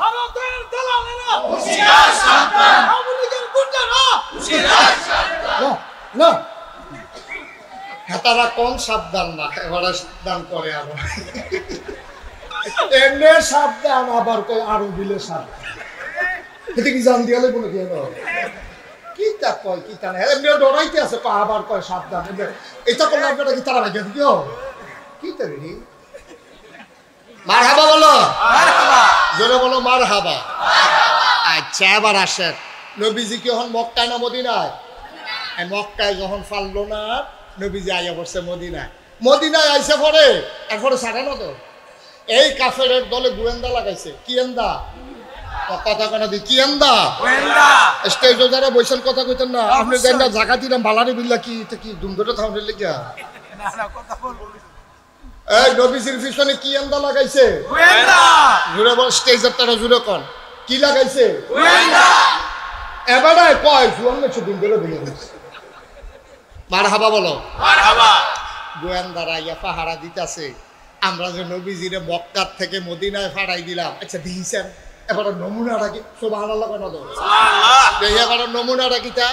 ভারতের দালালেরা হুঁশিয়ার সাবধান, আওয়ামী লীগের গুন্ডারা হুঁশিয়ার সাবধান। না তারা কম সাবধান না, এবারে সাবধান করে আবার এমনি সাবধান, আবার কয় আরো দিলে সাবধান। এতে কি জান দিয়ালে কোনো কি কি তা কয় কি তা না, এমনি ডরাইতে আছে, আবার কয় সাবধান। এটা করলে আপনারা কি তারা ভাগ্য দিও কি তা রে? মারহাবা বলো, জোরে বলো মারহাবা। আচ্ছা এবার আসেন, নবীজি কি এখন মক্কায় না মদিনায়? মক্কায় যখন পারলো না, নবীজি আইয়া পড়ছে মদিনায়। মদিনায় আইসে পরে এরপরে ছাড়ে না তো, এই কাফের দলে গোয়েন্দা লাগাইছে। কি এন্দা কথা কেন দি কি এন্দা স্টেজে যারা বৈশাল কথা কইতেন না, আপনি দেন না জায়গা দিলাম বালারি বিল্লা কি কি দুমদরে থামলে লেগা এই নবীজির পিছনে কি এন্দা লাগাইছে? গোয়েন্দা। জুড়ে বল, স্টেজের তারা জুড়ে কোন কি লাগাইছে? গোয়েন্দা। এবারে কয় জুয়ান মেছে দুমদরে ভেঙে দিচ্ছে। মারহাবা বলো মারহাবা। গোয়েন্দারা ইয়া পাহারা দিতেছে, আমরা যে নবীজিরে মক্কার থেকে মদিনায় ফাড়াই দিলাম। আচ্ছা দিয়েছেন, এবার নমুনা রাখি সুবহানাল্লাহ কেন দাও এবার নমুনা রাখিতা।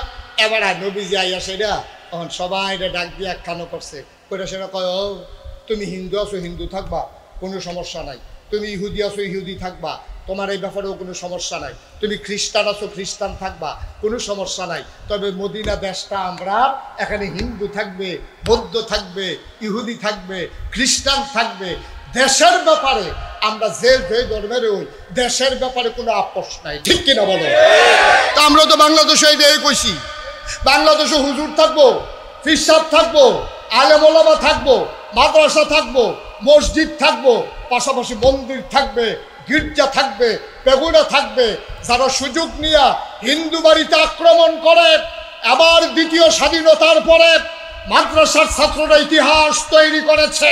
এবার নবীজি আইয়া সেটা তখন সবাই ডাক দিয়ে একখানো করছে করে সেটা কয়, ও তুমি হিন্দু আছো হিন্দু থাকবা, কোনো সমস্যা নাই। তুমি ইহুদি আছো ইহুদি থাকবা, তোমার এই ব্যাপারেও কোনো সমস্যা নাই। তুমি খ্রিস্টান আছো খ্রিস্টান থাকবা, কোনো সমস্যা নাই। তবে মদিনা দেশটা আমরা, এখানে হিন্দু থাকবে, বৌদ্ধ থাকবে, ইহুদি থাকবে, খ্রিস্টান থাকবে। দেশের ব্যাপারে আমরা যে যে ধর্মের ওই দেশের ব্যাপারে কোনো আপোষ নাই, ঠিক কিনা বলো? তা আমরা তো বাংলাদেশে এই কইছি, বাংলাদেশে হুজুর থাকবো, ফিরসাদ থাকবো, আলেম ওলামা থাকবো, মাদ্রাসা থাকবো, মসজিদ থাকবো, পাশাপাশি মন্দির থাকবে, গির্জা থাকবে, বেগুনা থাকবে। যারা সুযোগ নিয়ে হিন্দু বাড়িতে আক্রমণ করে, আবার দ্বিতীয় স্বাধীনতার পরে মাদ্রাসার ছাত্ররা ইতিহাস তৈরি করেছে,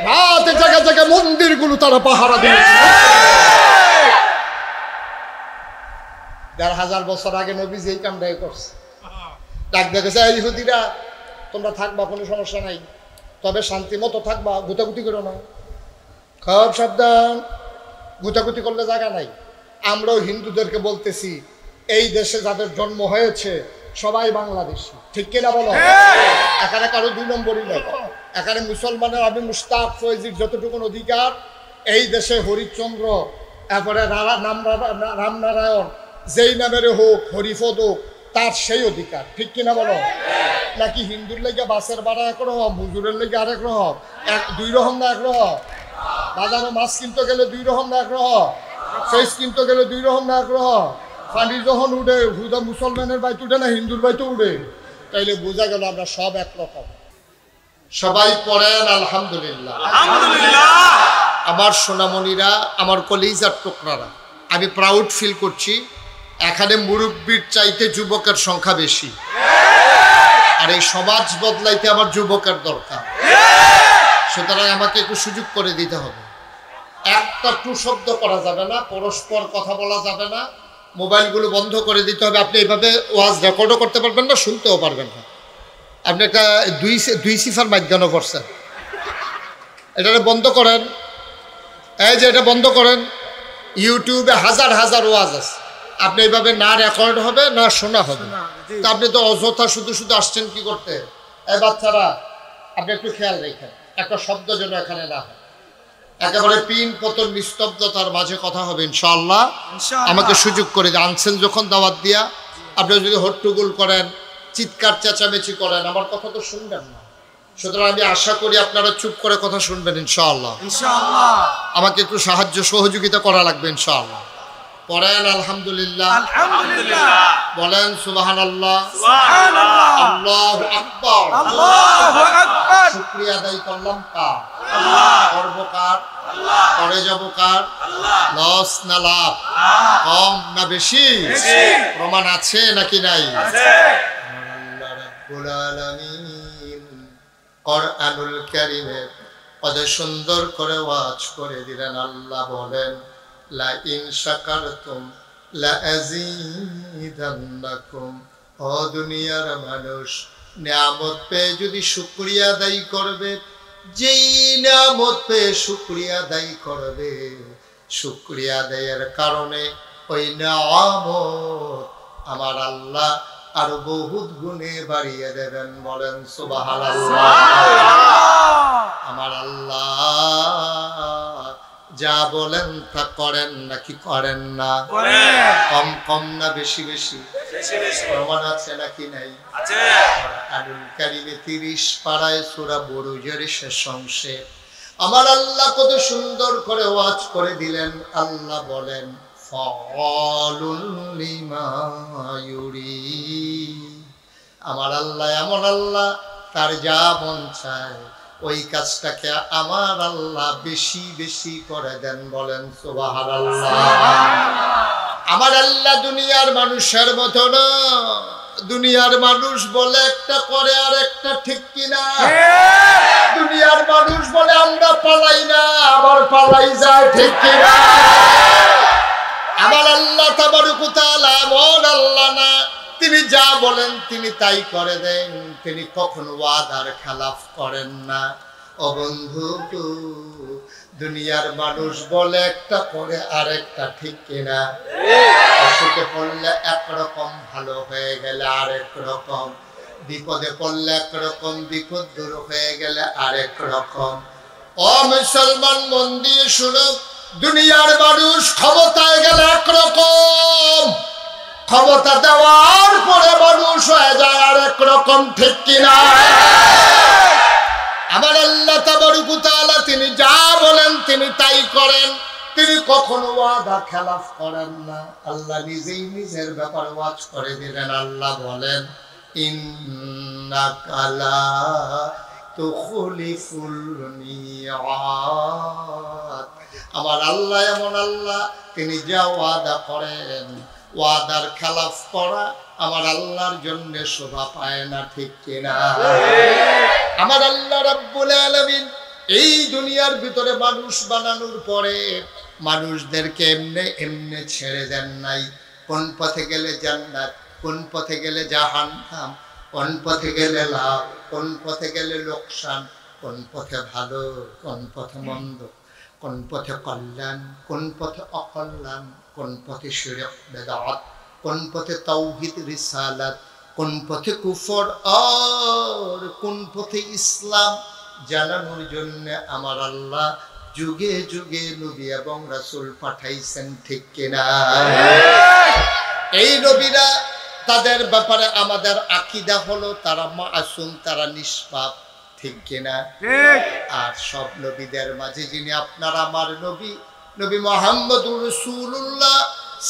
রাতে জায়গা জায়গায় মন্দিরগুলো তারা পাহারা দিয়েছে। ১,৫০০ বছর আগে নবীজি এই কামটাই করছে। ডাক দেখেছে, ইহুদিরা তোমরা থাকবা, কোনো সমস্যা নাই, তবে শান্তি মতো থাকবা, গুতাগুতি করো না, খুব সাবধান, গুতাগুতি করলে জায়গা নাই। আমরাও হিন্দুদেরকে বলতেছি, এই দেশে যাদের জন্ম হয়েছে সবাই বাংলাদেশি, ঠিক কিনা বলো? এখানে কারো ২ নম্বরই নাই। এখানে মুসলমানের আমি মুস্তাক ফৈজির যতটুকু অধিকার, এই দেশে হরিশ্চন্দ্র, এরপরে রামনারায়ণ, যেই নামের হোক, হরিপদ হোক, তার সেই অধিকার, ঠিক কিনা বলো? নাকি হিন্দুর লেগে বাসের ভাড়া একরকম, হুজুরের লেগে আরেক রকম, ২ রকম না একরকম? বাজারে মাছ কিনতে গেলে ২ রকম না একরকম? ফেস কিনতে গেলে ২ রকম না একরকম? পানি যখন উঠে হুদা মুসলমানের বাইতে উঠে না হিন্দুর বাইতে উঠে, তাইলে বোঝা গেল আমরা সব একরকম। সবাই পড়েন আলহামদুলিল্লাহ। আমার সোনামণিরা, আমার কলিজার টুকরারা, আমি প্রাউড ফিল করছি, এখানে মুরব্বীর চাইতে যুবকের সংখ্যা বেশি। আর এই সমাজ বদলাইতে আমার যুবকের দরকার। সুতরাং আমাকে একটু সুযোগ করে দিতে হবে। একটা টু শব্দ করা যাবে না, পরস্পর কথা বলা যাবে না, মোবাইলগুলো বন্ধ করে দিতে হবে। আপনি এইভাবে ওয়াজ রেকর্ডও করতে পারবেন না, শুনতেও পারবেন না। আপনি একটা দুই সিফার মাধ্যম করছেন, এটা বন্ধ করেন। এই যে এটা বন্ধ করেন। ইউটিউবে হাজার হাজার ওয়াজ আছে, আপনি এইভাবে না রেকর্ড হবে না শোনা হবে। তা আপনি তো অযথা শুধু শুধু আসছেন কি করতে? এই বাচ্চারা আপনি একটু খেয়াল রেখেন, একটা শব্দ যেন এখানে না হয়। একেবারে পিন পতন নিস্তব্ধতার মাঝে কথা হবে ইনশাআল্লাহ। আমাকে সুযোগ করে আনছেন যখন দাওয়াত দিয়া, আপনি যদি হট্টগোল করেন, চিৎকার চেঁচামেচি করেন, আমার কথা তো শুনবেন না। সুতরাং আমি আশা করি আপনারা চুপ করে কথা শুনবেন ইনশাআল্লাহ। আমাকে একটু সাহায্য সহযোগিতা করা লাগবে ইনশাআল্লাহ। পড়েন আলহামদুলিল্লাহ, বলেন সুবহানাল্লাহ, আল্লাহু আকবার। শুকরিয়া আদায় করলাম কার? করব কার? করে যাব কার? লস না লাভ, কম না বেশি? প্রমাণ আছে নাকি নাই? আল্লাহ রাব্বুল আলামিন কোরআনুল কারীমে কত সুন্দর করে ওয়াজ করে দিলেন। আল্লাহ বলেন, লা ইন শাকারতুম লা আযীদান্নাকুম। ও দুনিয়ার মানুষ, নিয়ামত পেয়ে যদি শুকরিয়া আদায় করবে, যেই নিয়ামত পেয়ে শুকরিয়া আদায় করবে, শুকরিয়া আদায়ের কারণে ওই নিয়ামত আমার আল্লাহ আরো বহুত গুণে বাড়িয়ে দেবেন। বলেন সুবহানাল্লাহ। আমার আল্লাহ যা বলেন তা করেন নাকি করেন না? কম কম না বেশি বেশি? প্রমাণ আছে নাকি নাই? কোরআনুল কারীমে 30 পারায় সূরা বুরুজের শেষ অংশে আমার আল্লাহ কত সুন্দর করে ওয়াজ করে দিলেন। আল্লাহ বলেন ফাআলুল লিমা ইউরিদ। আমার আল্লাহ এমন আল্লাহ, তার যা মন চায় ওই কাজটাকে আমার আল্লাহ বেশি বেশি করে দেন। বলেন সুবহানাল্লাহ। আমার আল্লাহ দুনিয়ার মানুষের মতো না। দুনিয়ার মানুষ বলে একটা করে আর একটা, ঠিক কিনা? দুনিয়ার মানুষ বলে আমরা পালাই না, আবার পালাই যায়, ঠিক কিনা? আমার আল্লাহ তাবারক ওয়া তাআলা এমন আল্লাহ না, তিনি যা বলেন তিনি তাই করে দেন। তিনি কখনো ওয়াদার খেলাফ করেন না। ও বন্ধু, দুনিয়ার মানুষ বলে একটা করে আরেকটা, ঠিক কিনা? অসুখে পড়লে একরকম, ভালো হয়ে গেলে আরেক রকম, বিপদে পড়লে একরকম, বিপদ দূর হয়ে গেলে আরেক রকম। ও মুসলমান, মন দিয়ে শুনো, দুনিয়ার মানুষ ক্ষমতায় গেলে একরকম, ক্ষমতা দেওয়ার পরে মানুষ হয়ে যায় আরেক রকম, ঠিক কিনা? আমার আল্লাহ তাবারক ওয়া তাআলা তিনি যা বলেন তিনি তাই করেন। তিনি কখনো ওয়াদা খেলাফ করেন না। আল্লাহ নিজেই নিজের ব্যাপারে ওয়াজ করে দিলেন। আল্লাহ বলেন ইন্নাকা লা তুখলিফুল মিআদ। আমার আল্লাহ এমন আল্লাহ, তিনি যা ওয়াদা করেন, ওয়াদার খেলাফ করা আমার আল্লাহর জন্য শোভা পায় না, ঠিক কিনা? আমার আল্লাহ রাব্বুল আলামিন এই দুনিয়ার ভিতরে মানুষ বানানোর পরে মানুষদেরকে এমনে এমনে ছেড়ে দেন নাই। কোন পথে গেলে জান্নাত, কোন পথে গেলে জাহান্নাম, কোন পথে গেলে লাভ, কোন পথে গেলে লোকসান, কোন পথে ভালো, কোন পথে মন্দ, কোন পথে কল্যাণ, কোন পথে অকল্যাণ, কোন পথে শিরক বেদাত, কোন পথে তাওহীদ রিসালাত, কোন পথে কুফর আর কোন পথে ইসলাম জানানোর জন্য আমার আল্লাহ যুগে যুগে নবী এবং রাসূল পাঠাইছেন, ঠিক কিনা? এই নবীরা, তাদের ব্যাপারে আমাদের আকীদা হলো তারা মাসুম, তারা নিষ্পাপ, ঠিক কিনা? আর সব নবীদের মাঝে যিনি আপনার আমার নবী, নবী মুহাম্মদুর রাসূলুল্লাহ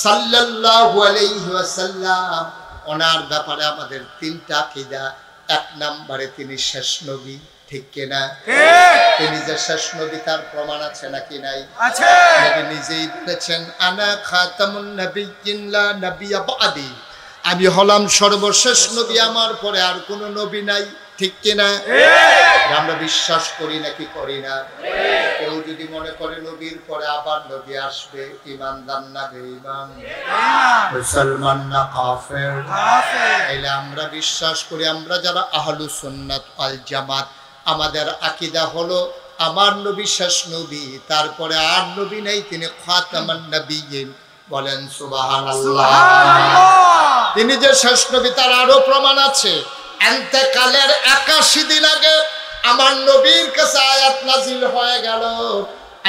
সাল্লাল্লাহু আলাইহি ওয়াসাল্লাম, ওনার ব্যাপারে আমাদের তিনটা আকীদা। এক নম্বরে তিনি শেষ নবী, ঠিক কিনা? তিনি যে শেষ নবী তার প্রমাণ আছে নাকি নাই? আছে। নবী নিজেই বলেছেন আনা খাতামুন নাবিয়্যিন লা নাবিয়্যা বা'দি। আমি হলাম সর্বশেষ নবী, আমার পরে আর কোনো নবী নাই, ঠিক কিনা? আমরা বিশ্বাস করি নাকি করি না? কেউ যদি মনে করে নবীর পরে আবার নবী আসবে, ঈমানদার না বেঈমান, মুসলমান না কাফের? তাইলে আমরা বিশ্বাস করি, আমরা যারা আহলুস সুন্নাত ওয়াল জামাত, আমাদের আকীদা হলো আমার নবী শেষ নবী, তারপরে আর নবী নেই, তিনি খাতামান নবিয়্যিন। বলেন সুবহানাল্লাহ। তিনি যে শেষ নবী তার আরো প্রমাণ আছে। ইন্তেকালের 81 দিন আগে আমার নবীর কাছে আয়াত নাজিল হয়ে গেল।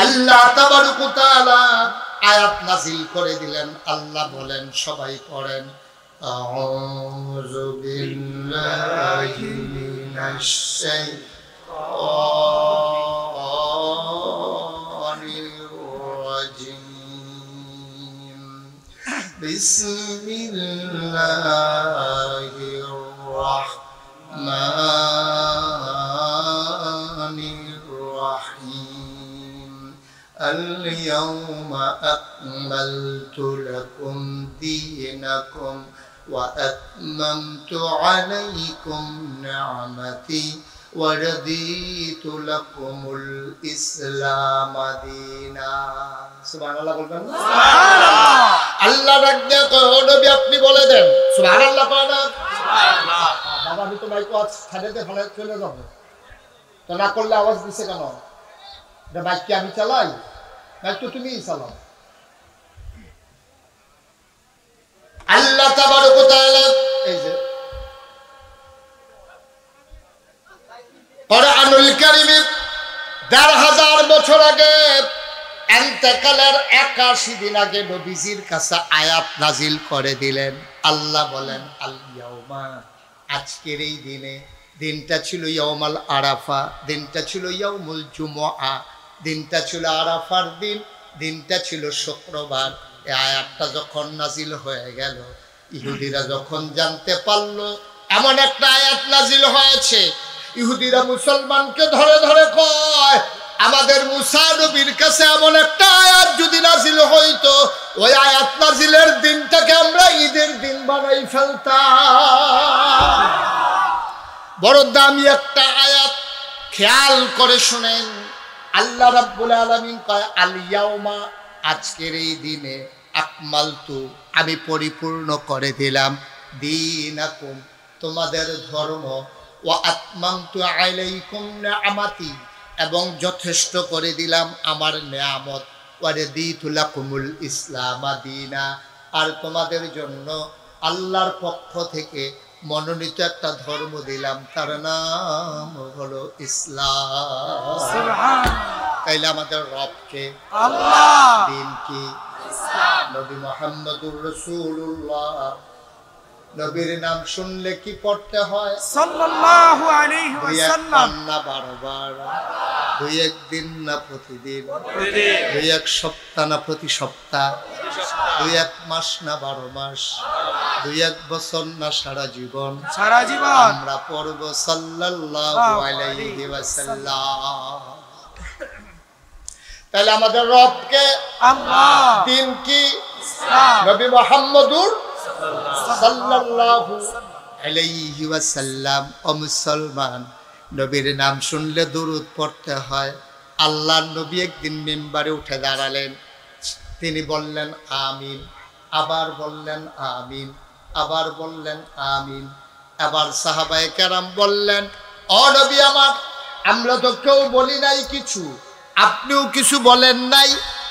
আল্লাহ তাবারক ওয়া তাআলা আয়াত নাজিল করে দিলেন। আল্লাহ বলেন, সবাই পড়েন, আউযু বিল্লাহি মিনাশ শাইতানির রাজিম, বিসমিল্লাহির রাহমানির রাহিম। আল-ইয়াওমা আকমালতু লাকুম দীনাকুম ওয়া আতমামতু আলাইকুম নি'মাতি ওয়া রাদিতু লাকুমুল ইসলাম দীনা। সুবহানাল্লাহ বলবেন না? সুবহানাল্লাহ। আল্লাহ রাজ্ঞা কয়, নবী আপনি বলে দেন সুবহানাল্লাহ। সুবহানাল্লাহ। বাবা আমি তো মাইক আওয়াজ ছাড়তে ফলে চলে যাব, তো না করলে আওয়াজ দিছে কেন? এটা মাইক কি আমি চালাই? দায়িত্ব তুমিই চালাও। আল্লাহ তাবারক ওয়া তাআলা এই যে কোরআনুল কারীমে ১,৫০০ বছর আগে ইন্তেকালের ৮১ দিন আগে নবীজির কাছে আয়াত নাজিল করে দিলেন। আল্লাহ বলেন আল ইয়াউমা, আজকের এই দিনে, দিনটা ছিল ইয়াউমাল আরাফা, দিনটা ছিল ইয়াউমুল জুমআ, দিনটা ছিল আরাফার দিন, দিনটা ছিল শুক্রবার। এই আয়াতটা যখন নাজিল হয়ে গেল, ইহুদিরা যখন জানতে পারলো এমন একটা আয়াত নাজিল হয়েছে, ইহুদিরা মুসলমানকে ধরে ধরে কয়, আমাদের মুসা নবীর কাছে এমন একটা আয়াত যদি নাজিল হইতো, ওই আয়াত নাজিলের দিনটাকে আমরা ঈদের দিন বানাই ফেলতাম। বড় দামি একটা আয়াত, খেয়াল করে শুনেন। আল্লাহ রাব্বুল আলামিন কয় আল ইয়াউমা, আজকের এই দিনে, আকমালতু, আমি পরিপূর্ণ করে দিলাম, দীনাকুম, তোমাদের ধর্ম, ওয়া আতমামতু আলাইকুম নিআমাতি, এবং যথেষ্ট করে দিলাম আমার নিয়ামত, ওয়া রাদিতু লাকুমুল ইসলাম দীনা, আর তোমাদের জন্য আল্লাহর পক্ষ থেকে মনোনীত একটা ধর্ম দিলাম, তার নাম হলো ইসলাম। সুবহানাল্লাহ। তাইলে আমাদের রবকে আল্লাহ, দিন কি ইসলাম, নবী মুহাম্মদুর রাসূলুল্লাহ। নবীর নাম শুনলে কি পড়তে হয়? সাল্লাল্লাহু আলাইহি ওয়াসাল্লাম। না 12 বার, 2 দিন না প্রতিদিন, 2 সপ্তাহ না প্রতি সপ্তাহ, 2 মাস না 12 মাস, 2 বছর না সারা জীবন, সারা জীবন আমরা পড়ব সাল্লাল্লাহু আলাইহি ওয়াসাল্লাম। তাহলে আমাদের রবকে আল্লাহ, দিন কি ইসলাম, নবী মুহাম্মদুর সাল্লাল্লাহু আলাইহি ওয়াসাল্লাম। ও মুসলমান, নবীর নাম শুনলে দরুদ পড়তে হয়। আল্লাহর নবী একদিন মিম্বারে উঠে দাঁড়ালেন, তিনি বললেন আমিন, আবার বললেন আমিন, আবার বললেন আমিন। আবার সাহাবায়ে কেরাম বললেন, ও নবী আমার, আমরা তো কেউ বলি নাই কিছু, আপনিও কিছু বলেন নাই,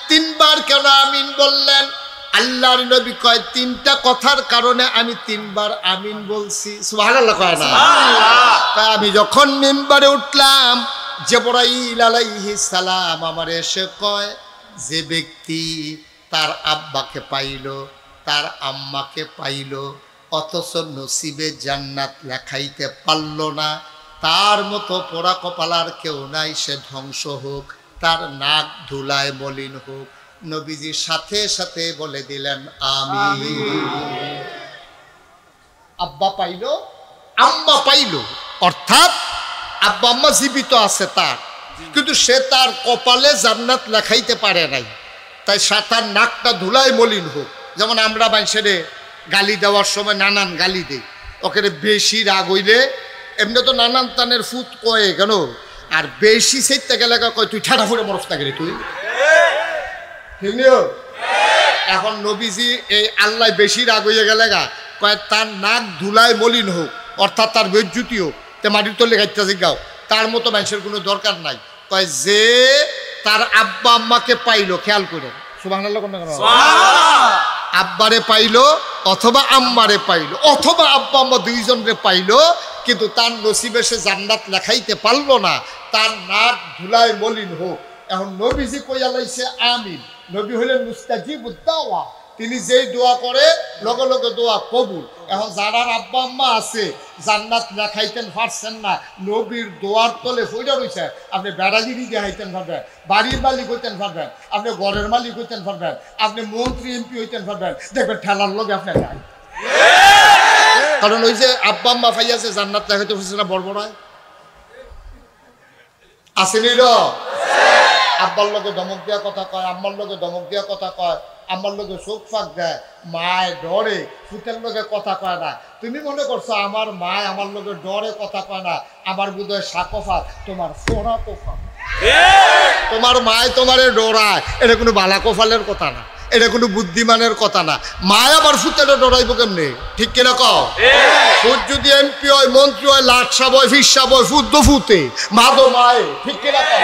3 বার কেন আমিন বললেন? আল্লাহর নবী কয়, 3টা কথার কারণে আমি 3 বার আমিন বলছি। সুবহানাল্লাহ কয় না? তাই আমি যখন মিম্বারে উঠলাম, জিবরাইল আলাইহিস সালাম আমার এসে কয়, যে ব্যক্তি তার আব্বাকে পাইলো, তার আম্মাকে পাইলো, অথচ নসিবে জান্নাত লেখাইতে পারল না, তার মতো পোড়া কপালার কেউ নাই, সে ধ্বংস হোক, তার নাক ধুলায় মলিন হোক। নবীজি সাথে সাথে বলে দিলেন আমিন। আব্বা পাইলো, আম্মা পাইলো, অর্থাৎ আব্বা আম্মা জীবিত আছে তার, কিন্তু সে তার কপালে জান্নাত লেখাইতে পারে নাই, তাই তার নাকটা ধুলায় মলিন হোক। যেমন আমরা মানুষের গালি দেওয়ার সময় নানান গালি দেই, ওকে বেশি রাগ হইলে এমনি তো নানান তানের ফুট কয়ে কেন, আর বেশি সেইতে গেলে কয় তুই ঠাডা ফুটে মরফ না গেলে তুই। এখন নবীজি এই আল্লাহ বেশি রাগ হইয়া গেলে গা কয় তার নাক ধুলায় মলিন হোক, অর্থাৎ তার বেজ্জুতি হোক, তে মাটির তলে গাইতে জিগাও, তার মতো মানুষের কোনো দরকার নাই। কয় যে তার আব্বা আম্মাকে পাইলো, খেয়াল করে সুবহানাল্লাহ, আব্বারে পাইলো অথবা আম্মারে পাইলো, অথবা আব্বা আম্মা দুইজনরে পাইলো, কিন্তু তার নসিবে সে জান্নাত লেখাইতে পারলো না, তার নাক ধুলায় মলিন হোক। এখন নবীজি কইয়া লাইছে আমিন। নবী হলেন মুস্তাজিবুদ দাওয়া, তিনি যেই দোয়া করে লগে লগে দোয়া কবুল। এখন যারা আব্বা আম্মা আছে জান্নাত লেখাইতেন পারছেন না, নবীর দোয়ার তলে ফইরা রইছে, আপনি বেড়াগিরি দেখাইতেন পারবেন, বাড়ির মালিক হইতেন পারবেন, আপনি ঘরের মালিক হইতেন পারবেন, আপনি মন্ত্রী এমপি হইতেন পারবেন, দেখবেন ঠেলার লগে আপনি যাই। কারণ ওই যে আব্বা আম্মা ফাইয়াছে জান্নাত লেখাইতে পারছে না, বড় বড় আসেনি র, আব্বার লগে ধমক দেওয়া কথা কয়, আম্মার লগে ধমক দেওয়া কথা কয়, আমার লগে চোখ ফাঁক দেয়, মায় ডরে, ফুটের লগে কথা কয় না। তুমি মনে করছো আমার মায় আমার লগে ডরে কথা কয় না, আমার বোধহয় সাকফাত, তোমার ফোড়া কোফাল। তোমার মায় তোমারে ডরায়, এটা কোনো বালা কোফালের কথা না, এটা কোনো বুদ্ধিমানের কথা না। মায় আবার ফুটেটা ডরাইব কেমনে? ঠিক কিনা কও? ফুট যদি এমপি হয়, মন্ত্রী হয়, লাট সাব হয়, ফির সাব হয়, ফুট তো ফুটে, মা তো মায়ে, ঠিক কিনা কও?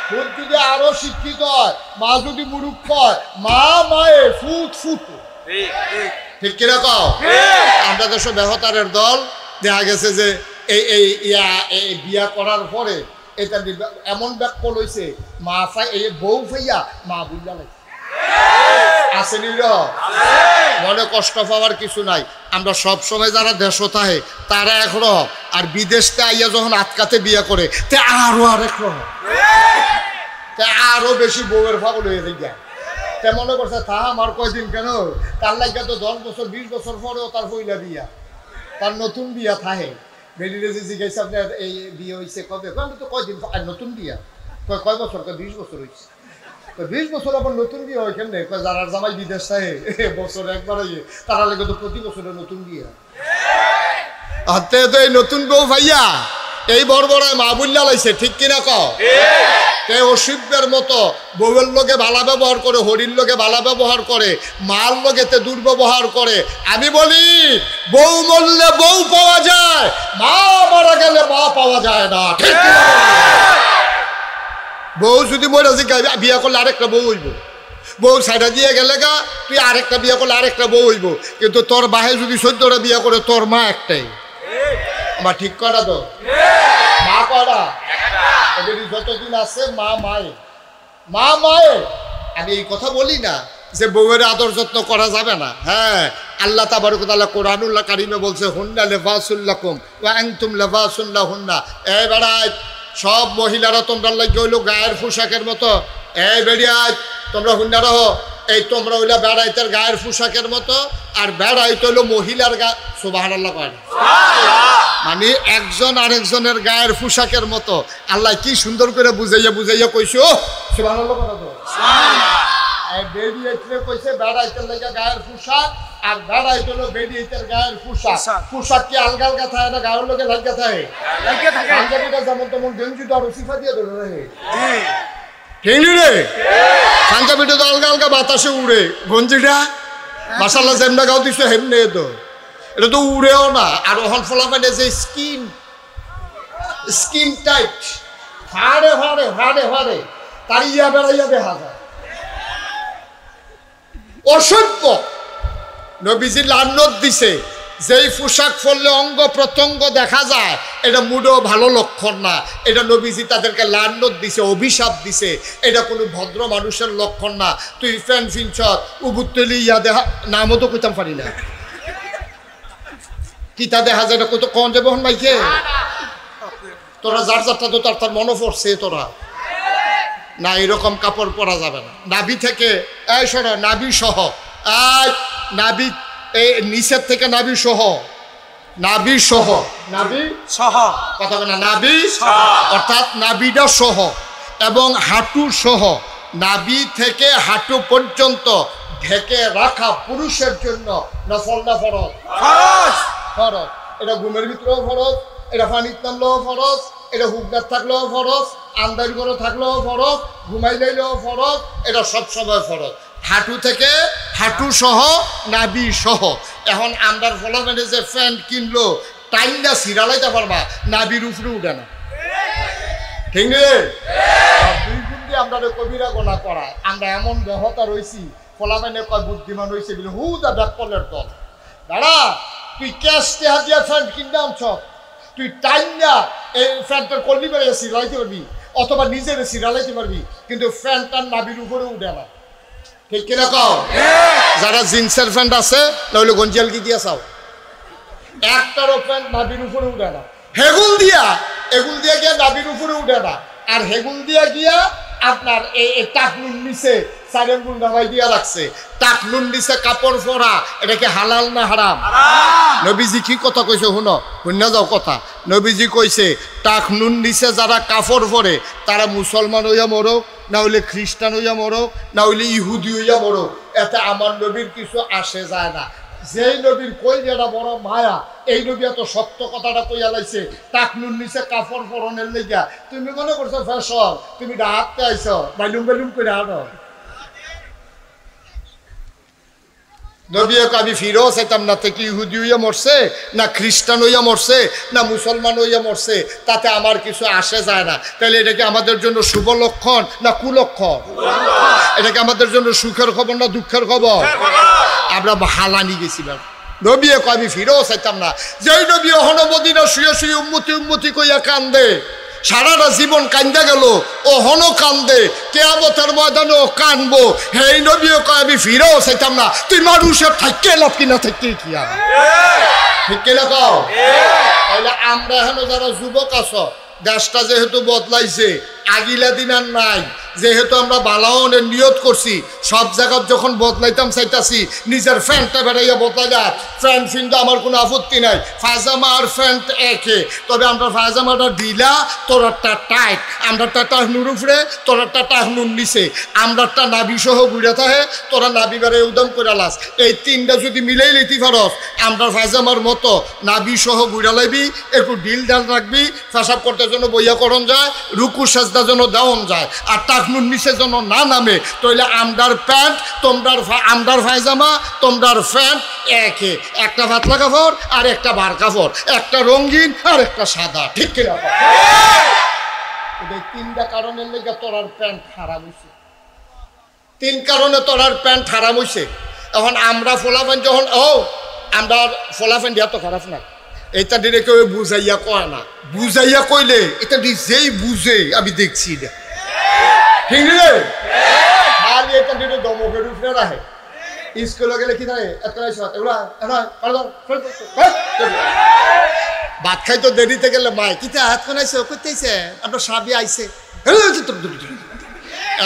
ফুট যদি আরো শিক্ষিত হয়, মা যদি মুরুক্ষ হয়, মা মায়ে ফুট ফুট, ঠিক কিনা কও? আমরা দেশে বেহতারের দল দেখা গেছে যে এই বিয়া করার পরে এটা এমন ব্যাখ্যা লইছে, মা ফাই এই বউ ফাইয়া মা বুঝলা নাই আসেনি মনে কষ্ট পাওয়ার কিছু নাই। আমরা সব সময় যারা দেশ থাকে তারা একরকম, আর বিদেশতে আইয়া যখন আটকাতে বিয়া করে তে আরো আরেক রকম, তে আরো বেশি বউয়ের ফাগল হয়ে যায়। তে মনে করছে তা আমার কয়দিন কেন, তার লাগে তো 10 বছর 20 বছর পরেও তার পইলা বিয়া, তার নতুন বিয়া থাকে। বেরিয়ে জিজ্ঞাসা আপনার এই বিয়ে হয়েছে কবে, আমি তো কয়দিন নতুন বিয়া, কয় বছর, 20 বছর হয়েছে। 20 বছর আবার নতুন বিয়ে হয় কেমনে? যারা জামাই বিদেশ থাকে বছর একবার তারা লাগে তো প্রতি বছরে নতুন বিয়ে। হাতে তো এই নতুন বউ ভাইয়া এই বড়বড়ায় মা বুল্লা লাইছে, ঠিক কিনা কও? তে অসিব্যের মতো বউয়ের লোকে ভালো ব্যবহার করে, হরির লোকে ভালো ব্যবহার করে, মার লোকে তে দুর্ব্যবহার করে। আমি বলি বউ মরলে বউ পাওয়া যায়, মা মারা গেলে মা পাওয়া যায় না, ঠিক কিনা? বউ যদি মরে বিয়া করলে আরেকটা বউ হইব, বউ সাইডা দিয়ে গেলে গা তুই আরেকটা বিয়া করলে আরেকটা বউ হইব, কিন্তু তোর বাহে যদি 14টা বিয়া করে তোর মা একটাই। আমার ঠিক করা তো মা করা যতদিন আছে মা মায়ে, মা মায়ে। আমি এই কথা বলি না যে বউয়ের আদর যত্ন করা যাবে না। হ্যাঁ, আল্লাহ তাবারক ওয়া তাআলা কোরআনুল কারীমে বলছে হুন্না লিবাসুল লাকুম ওয়া আনতুম লিবাসুল লাহুন্না। এই বেড়ায় সব মহিলারা তোমরা লাগে হইলো গায়ের পোশাকের মতো। এই বেড়িয়ায় তোমরা হুন্না রহো, এই তোমরা হইলা বেড়াইতের গায়ের পোশাকের মতো, আর বেড়াইতে হইলো মহিলার গা। সুবহানাল্লাহ কয় মানে একজন আরেকজনের গায়ের পোশাকের মতো। আল্লাহ কি সুন্দর করে বুঝাইয়া বুঝাইয়া কইছো। সুবহানাল্লাহ কথা তো বেরিয়েছে কইছে বেড়াইতের লাগে গায়ের পোশাক, আর বেড়াইতে হলো বেরিয়েতের গায়ের পোশাক। পোশাক কি আলগা আলগা থাকে না গায়ের লোকে লাগা থাকে? পাঞ্জাবিটা যেমন তেমন গেঞ্জিটা আরো সিফা দিয়ে ধরে রাখে, ঠিক রে? পাঞ্জাবিটা তো আলগা আলগা বাতাসে উড়ে, গঞ্জিটা মাশাআল্লাহ যেমনা গাও দিছো হেমনে তো এটা তো উড়েও না। আর ওখান ফলাফানে যে স্কিন টাইট হাড়ে হাড়ে হাড়ে হাড়ে তার ইয়া বেড়াইয়া দেখা যায়। অসভ্য। নবীজি লানত দিছে যেই পোশাক পরলে অঙ্গ প্রত্যঙ্গ দেখা যায় এটা মোটেও ভালো লক্ষণ না। এটা নবীজি তাদেরকে লানত দিছে, অভিশাপ দিছে। এটা কোনো ভদ্র মানুষের লক্ষণ না। তুই ফ্যান ফিনছত উবুত্তলি ইয়া দেখা নামও তো কইতাম পারি না, কিতা দেখা যায় না কত কন যাবে হন মাইকে। তোরা যার যারটা তো তার মনে পড়ছে তোরা না, এরকম কাপড় পরা যাবে না। নাভি থেকে এই শোনো, নাভি সহ নাভি এই নিচের থেকে নাভি সহ, নাভি সহ, নাভি সহ কথা বলে না, নাভি অর্থাৎ নাভিটা সহ এবং হাঁটু সহ, নাভি থেকে হাঁটু পর্যন্ত ঢেকে রাখা পুরুষের জন্য নফল না ফরজ? ফরজ। এটা ঘুমের ভিতরেও ফরজ, এটা পানির নামলেও ফরজ, এটা হুকদার থাকলেও ফরজ, আন্দারি করে থাকলেও ফরজ, ঘুমাই লাইলেও ফরজ, এটা সবসময় ফরজ। হাঁটু থেকে হাঁটু সহ নাভি সহ। এখন আমরার ফলাফলে যে প্যান্ট কিনলো টাইমটা সিরালাইতে পারবা, নাভির উপরে উঠে না, ঠিক নেই? দুই গুণ দিয়ে আমরা কবিরা গোনা করায়। আমরা এমন দেহতা রয়েছি, ফলাফানে কয় বুদ্ধিমান রয়েছে বলে হুদা ব্যাকলের দল। দাঁড়া, তুই ক্যাশ টেহা দিয়া প্যান্ট কিনতে আনছ, তুই টাইম না এই প্যান্টের কল্লি বেড়ে সিরালাইতে পারবি অথবা নিজের সিরালাইতে পারবি, কিন্তু প্যান্টটার নাভির উপরে উঠে না, ঠিক কিনা কও? যারা জিন্সের প্যান্ট আছে নইলে গঞ্জিয়াল কি দিয়া চাও, একটারও প্যান্ট নাভির উপরে উঠে না। হেগুল দিয়া গিয়া নাভির উপরে উঠে না, আর হেগুল দিয়া গিয়া আপনার এই টাকনুন নিচে সাইরেনগুল নামাই দিয়া রাখছে। টাকনুন নিচে কাপড় পরা এটা কি হালাল না হারাম? নবীজি কি কথা কইছে শুনো, শুনে যাও কথা। নবীজি কইছে টাকনুন নিচে যারা কাপড় পরে তারা মুসলমান হইয়া মরো, না হইলে খ্রিস্টান হইয়া মরো, না হইলে ইহুদি হইয়া মরো, এতে আমার নবীর কিছু আসে যায় না। যেই নবীর কই যেটা বড় মায়া, এই নবী এত সত্য কথাটা কইয়া লাইছে টাকনুর নিচে কাপড় পরনের লেগা। তুমি মনে করছো ফ্যাশন, তুমি হাঁটতে আইছ বাইলুম বেলুম করে হাঁটো। নবী আমি ফিরেও চাইতাম না, থেকে ইহুদি হইয়া মরছে না খ্রিস্টান হইয়া মরছে না মুসলমান হইয়া মরছে, তাতে আমার কিছু আসে যায় না। তাহলে এটা কি আমাদের জন্য শুভ লক্ষণ না কুলক্ষণ? এটা কি আমাদের জন্য সুখের খবর না দুঃখের খবর? আমরা হালানি গেছিলাম। নবী আমি ফিরেও চাইতাম না। যেই নবী অহনো মদিনা শুয়ে শুয়ে উম্মতি উম্মতি কইয়া কান্দে, সারাটা জীবন কান্দা গেল, ও হনো কান্দে, কেয়ামতের ময়দানে ও কানবো, হেই নবীও কয় আমি ফিরেও চাইতাম না। তুই মানুষের থাকতে লাভ কিনা থাকতে কি আর ঠিক কিনা কও? তাহলে আমরা এখন যারা যুবক আছো, দেশটা যেহেতু বদলাইছে, আগিলা দিন আর নাই, যেহেতু আমরা বালাওনের নিয়ত করছি, সব জায়গায় যখন বদলাইতাম চাইতাছি, নিজের ফ্যান্টটা বেড়াইয়া বদলাইলা। ফ্যান্ট কিন্তু আমার কোনো আপত্তি নাই, ফায়জামা আর ফ্যান্ট একে, তবে আমরা ফায়জামাটা ঢিলা, তোরারটা টাইট, আমরাটা টাহনুর উপরে, তোরারটা টাহনুর নিচে, আমরাটা নাবি সহ ঘুরে থাকে, তোরা নাবি বেড়ে উদম করে লাস। এই তিনটা যদি মিলেই লিতি পারস, আমরা ফায়জামার মতো নাবি সহ ঘুরে লাইবি, একটু ঢিল ঢাল রাখবি, পেশাব করতে জন্য বইয়া করণ যায়, রুকু সাজদা যেন দেওয়ন যায়, আর টাকনুর নিচে যেন না নামে। তাইলে আমরার প্যান্ট, আমরার ফায়জামা, তোমরার প্যান্ট একে, একটা পাতলা কাপড় আর একটা বার কাপড়, একটা রঙিন আর একটা সাদা, ঠিক কিনা? তিনটা কারণের লেগে তোরার প্যান্ট হারাম হইছে, তিন কারণে তোরার প্যান্ট হারাম হইছে। এখন আমরা ফোলাফেন যখন আমরা ফোলাফেন দিয়া তো খারাপ না, এটা দিলে কেউ বুঝাইয়া কয় না, বুঝাইয়া কইলে এটা যেই বুঝে আমি দেখছি না, ঠিক রে? খালি এটা দিলে দমকের উপরে রাখে, স্কুলে গেলে কি থাকে ভাত খাইতো দেরিতে গেলে মায় কিতা হাত খাইছে করতেছে, আপনার সাবি আইছে,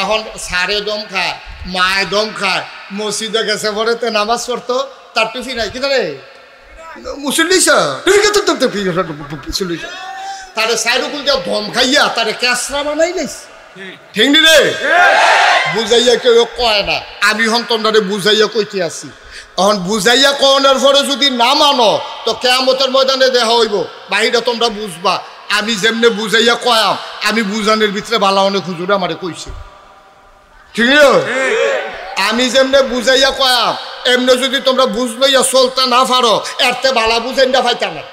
এখন সারে দম খায়, মায় দম খায়, মসজিদে গেছে পরে তো নামাজ পড়তো, তার টুফি নাই কিনা রে মুসল্লি তারে সাইডুকুল দিয়ে ধম খাইয়া তারে ক্যাসরা বানাই লাইছে, ঠিক নি রে? বুঝাইয়া কেউ কয় না, আমি হন তোমরা বুঝাইয়া কইতে আছি। এখন বুঝাইয়া কওয়ার পরে যদি না মানো, তো কিয়ামতের ময়দানে দেখা হইব, বাহিরে তোমরা বুঝবা। আমি যেমনে বুঝাইয়া কয়াম, আমি বুঝানোর ভিতরে ভালো অনেক হুজুরে আমারে কইছে, ঠিক আছে? আমি যেমনে বুঝাইয়া কয়াম, এমনি যদি তোমরা বুঝলইয়া চলতে না পারো, এরতে ভালা বুঝাই না পাইতা না,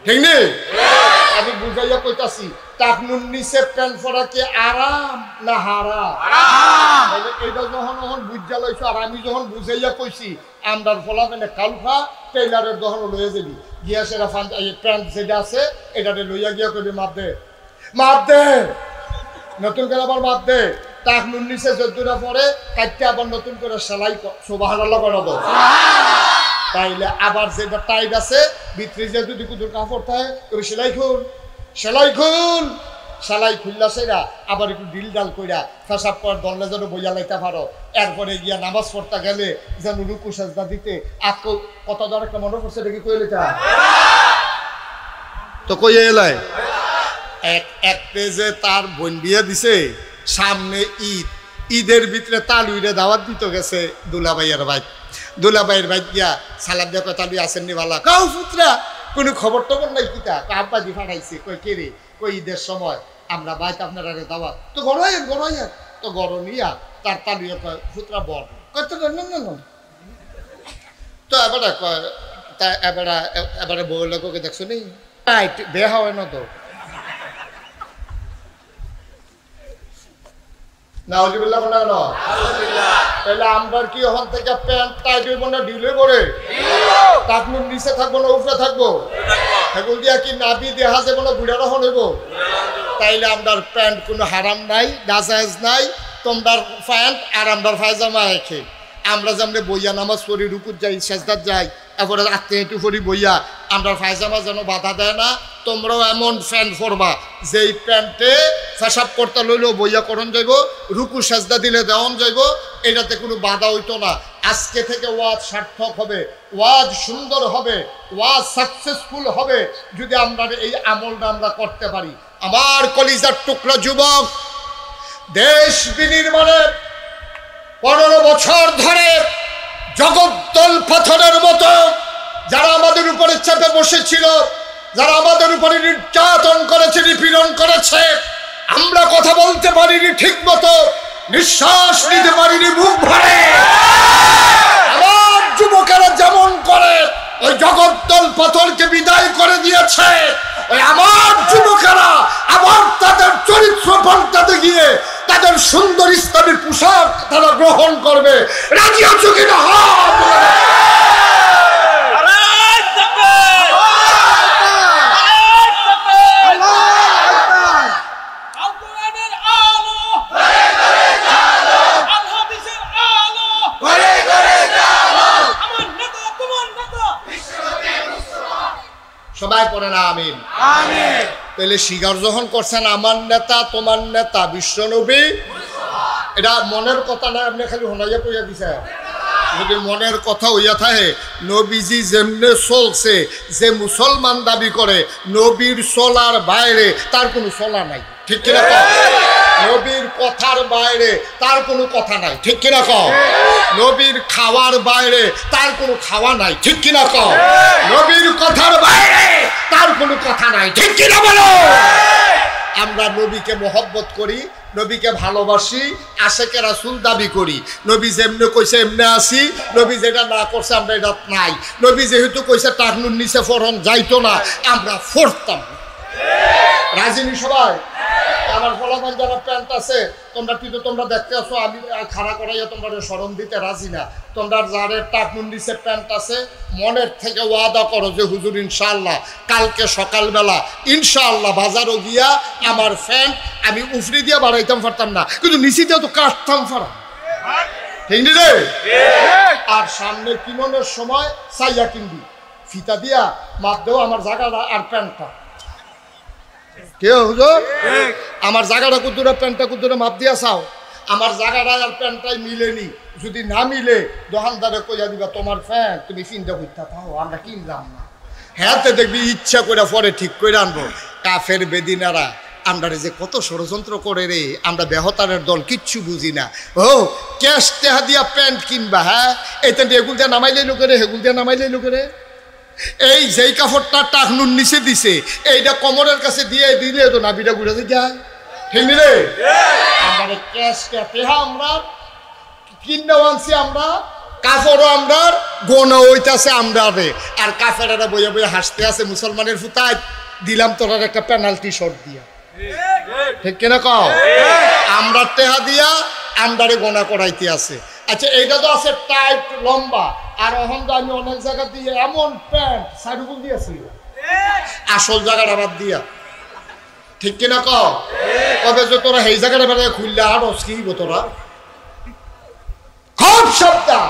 ঠিক নি? আমি বুঝাইয়া কইতাছি, টাকনুর নিচে প্যান্ট পরা কি আরাম না হারাম? এটা যখন বুঝা লইছো, আর আমি যখন বুঝাইয়া কইছি, আমরার ফলাফেনে কালফা টেইলারের যখন লইয়া যাবি, গিয়া সেটা প্যান্ট যেটা আছে এটাতে লইয়া গিয়া করবি মাপ দে, মাপ দে, নতুন করে আবার মাপ দে। টাকনুর নিচে যদ্দুরা পরে কাটতে আবার নতুন করে সেলাই সুবহানাল্লাহ করে দাও, তাইলে আবার যেটা টাইট আছে ভিতরে যে যদি কুতুর কাপড় থাকে ওই সেলাই খুল, সেলাই খুল, সেলাই খুললা সেরা আবার একটু ডিল ডাল কইরা ফেসাব পর দলে যেন বইয়া লাইতে পারো। এরপরে গিয়া নামাজ পড়তে গেলে যেন রুকু সাজদা দিতে আকো কত ধর একটা মনে পড়ছে দেখি কইলে তা তো কই এলাই এক পেজে তার বোন বিয়ে দিছে, সামনে ঈদ, ঈদের ভিতরে তালুইরে দাওয়াত দিতে গেছে দুলাভাইয়ের ভাই, দুলাভাইয়ের ভাই গিয়া সালাম দিয়া কয় তালুই আসেননি বালা, কাউ পুত্রা কোনো খবর টবর নাই কিতা, আব্বাজি ফাটাইছে, কই কে রে, কই ঈদের সময় আমরা ভাই আপনারা দাওয়াত, তো গড়াইয়ের তো গড় নিয়া তার তালুইয়া কয় পুত্রা বল, কয় তো না তো এবারে কয় তা এবারে বউ লোককে দেখছো নি বে হয় না তো তাহলে আমরা কি ওখান থেকে প্যান্ট টাইট হইব না ঢিলে করে টাকনুর নিচে থাকবো না উপরে থাকবো, সেগুলো দিয়া কি নাবি দেখা যাবো না বুড়া রহন হইব? তাইলে আমরার প্যান্ট কোনো হারাম নাই, নাজায়েজ নাই, তোমরার প্যান্ট আর আমরার ফায়জামা রেখে আমরা যেমন বইয়া নামাজ পড়ি, রুকুত যাই, সেজদাত যাই, এরপরে আত্মীয় হেঁটু পড়ি বইয়া, আমরা ফায়জামা যেন বাধা দেয় না। তোমরাও এমন প্যান্ট পরবা যেই প্যান্টে পেশাব করতে লইলেও বইয়া করণ যাইব, রুকু সেজদা দিলে দেওয়ান যাইব, এটাতে কোনো বাধা হইতো না। আজকে থেকে ওয়াজ সার্থক হবে, ওয়াজ সুন্দর হবে, ওয়াজ সাকসেসফুল হবে যদি আমরা এই আমলটা আমরা করতে পারি। আমার কলিজার টুকরা যুবক, দেশ বিনির্মাণে 15 বছর ধরে জগদ্দল পাথরের মতো যারা আমাদের উপরে চেপে বসেছিল, যারা আমাদের উপরে নির্যাতন করেছে, নিপীড়ন করেছে, আমরা কথা বলতে পারিনি ঠিক মতো, নিঃশ্বাস নিতে পারিনি মুখ ভরে, আমার পাথরকে বিদায় করে দিয়েছে, ওই আমার যুবকেরা আবার তাদের চরিত্র পাল্টাতে গিয়ে তাদের সুন্দর ইসলামী পোশাক তারা গ্রহণ করবে। রাজি আছো কিনা? সবাই পড়ে না আমিন। আমিন। তাহলে স্বীকার যখন করছেন আমার নেতা তোমার নেতা বিশ্বনবী, এটা মনের কথা না, আপনি খালি হোনাইয়া কইয়া দিছে। যদি মনের কথা হইয়া থাকে, নবীজি যেমনে চলছে, যে মুসলমান দাবি করে নবীর চলার বাইরে তার কোনো চলা নাই, ঠিক কিনা কও? নবীর কথার বাইরে তার কোনো কথা নাই, ঠিক কিনা কও? নবীর খাওয়ার বাইরে তার কোনো খাওয়া নাই, ঠিক কিনা কও? নবীর কথার বাইরে তার কোনো কথা নাই, ঠিক কিনা বলো? আমরা নবীকে মহব্বত করি, নবীকে ভালোবাসি, আশেকে রাসূল দাবি করি। নবী যেমনে কইছে এমনে আসি, নবী যেটা না করছে আমরা এটা নাই। নবী যেহেতু কইছে টাকনুর নিচে ফরন যাইতো না, আমরা ফরতাম। রাজিনী সবাই? আমার ফলাফল যারা প্যান্ট আছে তোমরা কিন্তু তোমরা দেখতে আসো, আমি খাড়া করাইয়া তোমরা স্মরণ দিতে রাজি না। তোমরা যারে টাকনুর নিচে প্যান্ট আছে মনের থেকে ওয়াদা করো যে হুজুর ইনশাআল্লাহ কালকে সকালবেলা ইনশাআল্লাহ বাজারও গিয়া আমার প্যান্ট আমি উফরি দিয়া বাড়াইতাম পারতাম না, কিন্তু নিচেও তো কাটতাম পারা, ঠিক রে? আর সামনে কিননের সময় সাইয়া কিনবি, ফিতা দিয়া মাপ দেও আমার জায়গাটা আর প্যান্টটা। কে হুজুর আমার জায়গাটা কুতুরে প্যান্টটা কুতুরে মাপ দিয়া চাও, আমার জায়গাটা আর প্যান্টটাই মিলেনি। যদি না মিলে দোকানদারে কইয়া দিবা তোমার প্যান্ট তুমি চিন্তা করতে থাও, আমরা কিনলাম না। হ্যাঁ তো দেখবি ইচ্ছা করে পরে ঠিক করে আনবো। কাফের বেদিনারা আমরা যে কত ষড়যন্ত্র করে রে, আমরা বেহতারের দল কিচ্ছু বুঝি না। ও ক্যাশ টেহা দিয়া প্যান্ট কিনবা, হ্যাঁ এটা এগুল দিয়ে নামাইলে লোকেরে, হেগুল দিয়ে নামাইলে লোকেরে। এই যেই কাপড়টা টাকনুর নিচে দিছে এইটা কোমরের কাছে দিয়ে দিলে তো নাবিটা ঘুরে যায়, ঠিক রে? আমরা ক্যাশ টেহা আমরা কিনা আনছি, আমরা কাপড়ও আমরা গোনা হইতাছে আমরা রে, আর কাফেরেরা বইয়া বইয়া হাসতে আছে মুসলমানের ফুতায় দিলাম তোর একটা পেনাল্টি শট দিয়া, ঠিক কিনা কও? আমরা টেহা দিয়া আমরারে গোনা করাইতে আছে। আচ্ছা এইটা তো আছে টাইট লম্বা, আর এখন তো আমি অনেক জায়গা দিয়ে এমন প্যান্ট সাইডুকুল দিয়েছি আসল জায়গাটা বাদ দিয়া, ঠিক কিনা কও? কবে যে তোরা সেই জায়গাটা বেড়ে খুললে আর অস্কিব তোরা খুব শব্দা।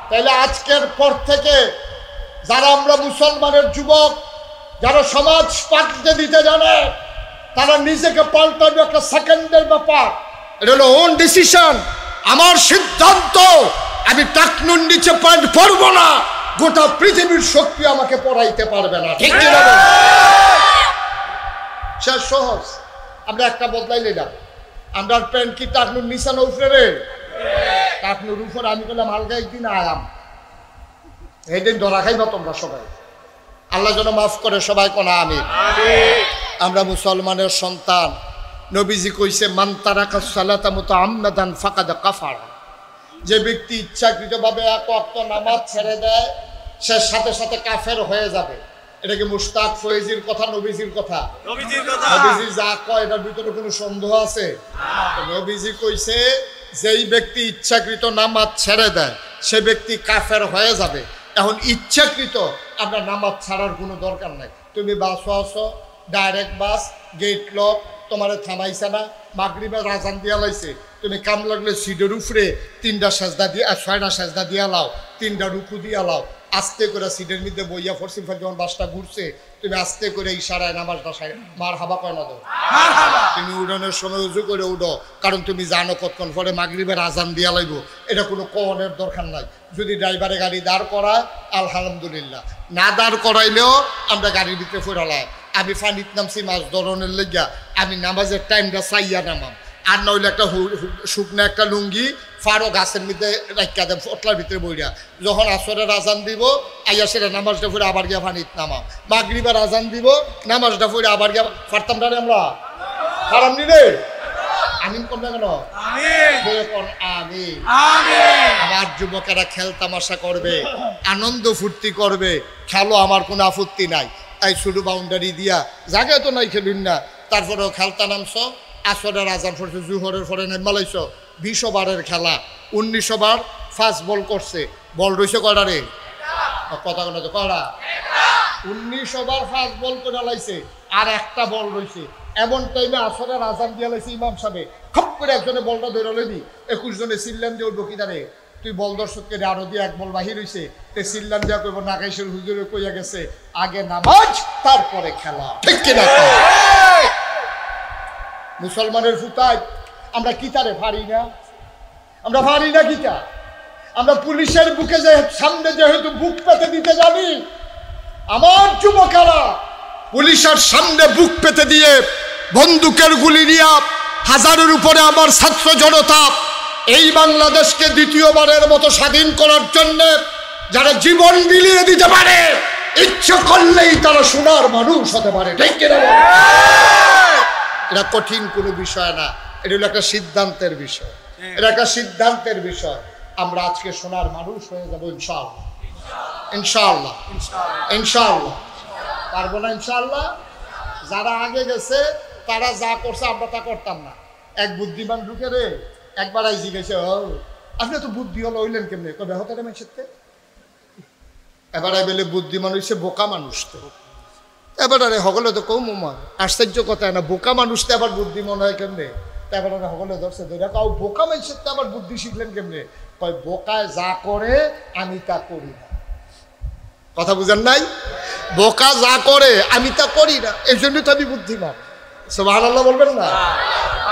তাইলে আজকের পর থেকে যারা আমরা মুসলমানের যুবক, যারা সমাজ পাল্টে দিতে জানে, তারা নিজেকে পাল্টাবে একটা সেকেন্ডের ব্যাপার। এটা হলো ওন ডিসিশন, আমার সিদ্ধান্ত। আমি টাকনুর নিচে প্যান্ট পরবো না, গোটা পৃথিবীর শক্তি আমাকে পড়াইতে পারবে না, ঠিক কিনা? সে সহজ, আমরা একটা বদলাই নিলাম। আমরা প্যান্ট কি টাকনুর নিচে না উপরে রে? টাকনুর উপরে আমি বললাম আলগা একদিন আয়াম, এইদিন ধরা খাইবা তোমরা সবাই। আল্লাহ যেন মাফ করে সবাই কোনা আমিন। আমরা মুসলমানের সন্তান। নবীজি কইছে মান তারাকা সালাতা মুতাআম্মাদান ফাকাদ কাফারা, যে ব্যক্তি ইচ্ছাকৃতভাবে এক ওয়াক্ত নামাজ ছেড়ে দেয় সে সাথে সাথে কাফের হয়ে যাবে। এটা কি মুশতাক ফয়েজির কথা, নবীজির কথা? নবীজি যা কয় এটার ভিতরে কোনো সন্দেহ আছে? নবীজি কইছে যেই ব্যক্তি ইচ্ছাকৃত নামাজ ছেড়ে দেয় সে ব্যক্তি কাফের হয়ে যাবে। এখন ইচ্ছাকৃত আমরা নামাজ ছাড়ার কোনো দরকার নাই। তুমি বাসও আসো, ডাইরেক্ট বাস, গেট লক, তোমারে থামাইছে না, মাগরিবের আজান দিয়া লাইছে, তুমি কাম লাগলে সিটের উপরে 3টা সাজদা দিয়া 6টা সাজদা দিয়া লাও, 3টা রুকু দিয়া লাও, আস্তে করে সিটের মধ্যে বইয়া ফরসিম ফর যখন বাসটা ঘুরছে তুমি আস্তে করে ইশারায় নামাজটা মার হাবা কয় না দাও। তুমি উড়ানোর সময় উজু করে উঠো, কারণ তুমি জানো কতক্ষণ পরে মাগরিবের আজান দিয়া লাইব। এটা কোনো কনের দরকার নাই। যদি ড্রাইভারে গাড়ি দাঁড় করায় আলহামদুলিল্লাহ, না দাঁড় করাইলেও আমরা গাড়ির ভিতরে ফেরালাই। আমি ফানিত নামছি মাছ ধরনের লেগা, আমি নামাজের টাইমটা চাইয়া নামাম। আর নইলে একটা শুকনো একটা লুঙ্গি ফারো গাছের মধ্যে রাখা দেব ফটলার ভিতরে বইয়া, যখন আসরের আজান দিব আইয়া সেটা নামাজটা ফুরে আবার গিয়া ফানিত নামাম। মাগরিবের আজান দিব, নামাজটা ফুরে আবার গিয়া ফারতাম না আমরা ফারাম নি রে। আমিন কোন কেন আমিন। আমার যুবকেরা খেল তামাশা করবে, আনন্দ ফুর্তি করবে, খেলো, আমার কোনো আপত্তি নাই। এই শুধু বাউন্ডারি দিয়া জায়গায় তো নাই খেলুন না, তারপরেও খেলতা নামছ, আসরের আজান পড়ছে, জুহরের পরে নেমালাইছ, 20 ওভারের খেলা, 19 ওভার ফাস্ট বল করছে, বল রয়েছে কয়টা রে? কথা কথা তো কয়টা? 19 ওভার ফাস্ট বল করে লাইছে, আর একটা বল রয়েছে। এমন টাইমে আসরের আজান দিয়া লাইছে ইমাম সাহেব, খপ করে একজনে বলটা ধরে লইবি, 21 জনে চিল্লাম দিয়ে উঠবো কিনারে, তুই বল দর্শককে আরো দিয়ে এক বল বাহির হইছে, তে চিল্লাম দিয়া কইব নাগাইশের হুজুরে কইয়া গেছে আগে নামাজ তারপরে খেলা, ঠিক কিনা? মুসলমানের ফুতায় আমরা কিতারে পারি না, আমরা পারি না কিতা, আমরা পুলিশের বুকে যে সামনে যেহেতু বুক পেতে দিতে জানি, আমার যুবকেরা পুলিশের সামনে বুক পেতে দিয়ে বন্দুকের গুলি নিয়ে হাজারের উপরে আমার ছাত্র জনতা এই বাংলাদেশকে দ্বিতীয়বারের মতো স্বাধীন করার জন্য যারা জীবন বিলিয়ে দিতে পারে, ইচ্ছা করলেই তারা সোনার মানুষ হতে পারে, ঠিক কিনা? এটা কঠিন কোনো বিষয় না, এটা হলো একটা সিদ্ধান্তের বিষয়, এটা একটা সিদ্ধান্তের বিষয়। আমরা আজকে সোনার মানুষ হয়ে যাবো ইনশাআল্লাহ, ইনশাআল্লাহ, ইনশাআল্লাহ। পারবো না ইনশাআল্লাহ? যারা আগে গেছে তারা যা করছে আমরা তা করতাম না। এক বুদ্ধিমান ঢুকে রে একবার আই জিজ্ঞেসে, আপনি তো বুদ্ধি হলো হইলেন কেমনি? কবে হতে রে মেসেতে? এবার বলে বুদ্ধিমান হইছে বোকা মানুষ তো। এবার আরে হগলে তো কৌ মোমার আশ্চর্য কথা না, বোকা মানুষ তো আবার বুদ্ধিমান হয় কেমনে? এবার আরে হগলে ধরছে ধরে কাউ বোকা মানুষের তো আবার বুদ্ধি শিখলেন কেমনে? কয় বোকায় যা করে আমি তা করি না। কথা বুঝেন নাই? বোকা যা করে আমি তা করি না, এই জন্য তো আমি বুদ্ধিমান। সুবহানাল্লাহ বলবেন না?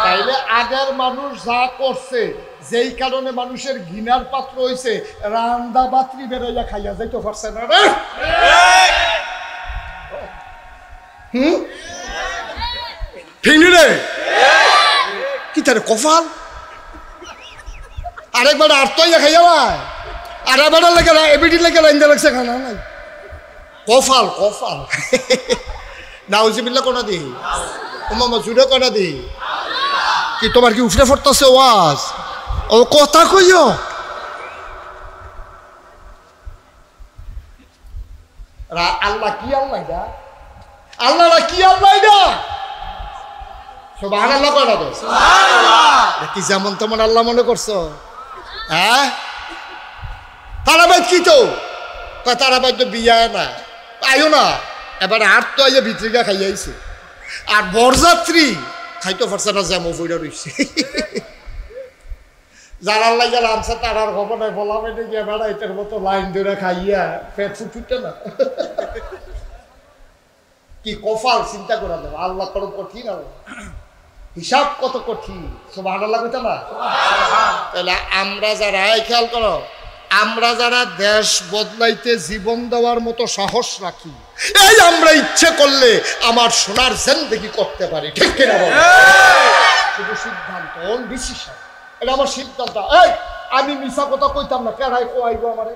তাইলে আগের মানুষ যা করছে, যেই কারণে মানুষের ঘৃণার পাত্র হইছে, রান্দা বাত্রি বেরোইয়া খাইয়া যাইতে পারছে না রে। ফিঙ্গি রে কি তার কপাল, আরেকবার আর তো খাইয়া ভাই, আর এবার লেগে এবিডি লেগে লাইন দিয়ে লাগছে খানা নাই, কফাল কফাল। নাউজিবিল্লাহ কোনা দি, ওমামা জুড়ে কোনা দি, কি তোমার কি উফরে ফরতাছে ওয়াজ? ও কথা কইও আল্লাহ কি আল্লাহ দা, আল্লাহ কি আল্লাহ দা, সুবহানাল্লাহ কোনা দো, সুবহানাল্লাহ। কি যেমন তেমন আল্লাহ মনে করছো? হ্যাঁ, তারাবাদ কি তো তারাবাদ তো বিয়া না আইও না, এবার আর তো আইয়া ভিতরিকা খাইয়াইছে, আর বরযাত্রী খাইতে পারছে না, যেমন বইরা রইছে। যারা আল্লাহ যারা আনছে তারার খবর নাই, বলা মেটে গিয়ে বেড়া এটার মতো লাইন ধরে খাইয়া পেট ফুটুতে না। কি কফাল চিন্তা করা যাবে, আল্লাহ কত কঠিন, আল্লাহ হিসাব কত কঠিন। সুবহানাল্লাহ কইতা না? তাহলে আমরা যারা, খেয়াল করো, আমরা যারা দেশ বদলাইতে জীবন দেওয়ার মতো সাহস রাখি, এই আমরা ইচ্ছে করলে আমার সোনার জিন্দেগি করতে পারি, ঠিক কিনা বল? শুধু সিদ্ধান্ত, ডিসিশন, এটা আমার সিদ্ধান্ত। এই আমি মিছা কথা কইতাম না, কেনাই কইব আমারে?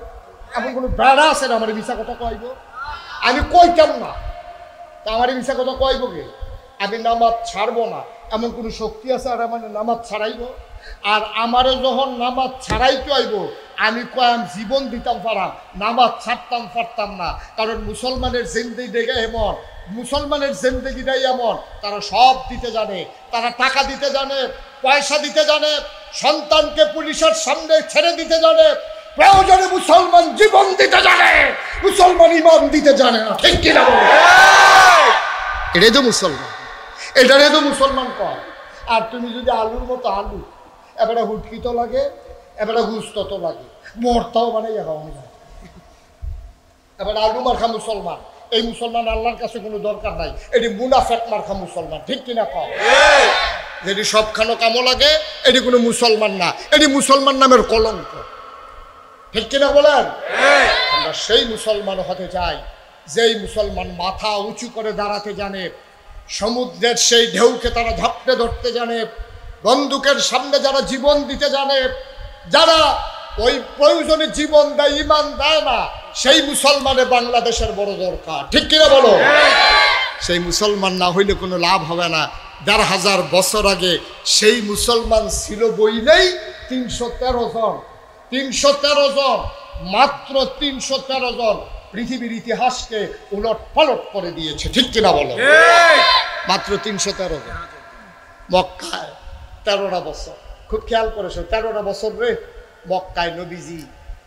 এমন কোনো বেড়া আছে না আমার মিছা কথা কইব? আমি কইতাম না, তা আমার মিছা কথা কইব কে? আমি নামাজ ছাড়বো না, এমন কোনো শক্তি আছে আর আমার নামাজ ছাড়াইব? আর আমারও যখন নামাজ ছাড়াইতে আইব, আমি কয়াম জীবন দিতাম পারা, নামাজ ছাড়তাম পারতাম না। কারণ মুসলমানের জিন্দেগি এমন, মুসলমানের জিন্দেগিটাই এমন, তারা সব দিতে জানে, তারা টাকা দিতে জানে, পয়সা দিতে জানে, সন্তানকে পুলিশের সামনে ছেড়ে দিতে জানে, প্রয়োজনে মুসলমান জীবন দিতে জানে, মুসলমান ইমান দিতে জানে না, ঠিক কিনা বলে? এটাই তো মুসলমান, এটারে তো মুসলমান কয়। আর তুমি যদি আলুর মতো আলু, এবারে হুটকি তো লাগে, এবারে গুস্ত তো লাগে, মরতাও বানাইয়া খাওয়া যায়। এবারে আলু মার্খা মুসলমান, এই মুসলমান আল্লাহর কাছে কোনো দরকার নাই, এটি মুনাফেক মার্খা মুসলমান, ঠিক কিনা কও? যেটি সবখানো কামো লাগে, এটি কোনো মুসলমান না, এটি মুসলমান নামের কলঙ্ক, ঠিক কিনা বলেন? আমরা সেই মুসলমান হতে চাই যেই মুসলমান মাথা উঁচু করে দাঁড়াতে জানে, সমুদ্রের সেই ঢেউকে তারা ঝাপটে ধরতে জানে, বন্দুকের সামনে যারা জীবন দিতে জানে, যারা ওই প্রয়োজনে জীবন দেয়, ইমান দেয় না, সেই মুসলমানে বাংলাদেশের বড় দরকার, ঠিক কিনা বলো? সেই মুসলমান না হইলে কোনো লাভ হবে না। ১,৫০০ বছর আগে সেই মুসলমান ছিল বইলেই ৩১৩ জন, ৩১৩ জন, মাত্র ৩১৩ জন পৃথিবীর ইতিহাসকে উলট পালট করে দিয়েছে। ঠিক কিনা বলো? মাত্র ৩১৩ জন। মক্কায় ১৩টা বছর, খুব খেয়াল করেছো, ১৩টা বছর রে মক্কায় নবীজি।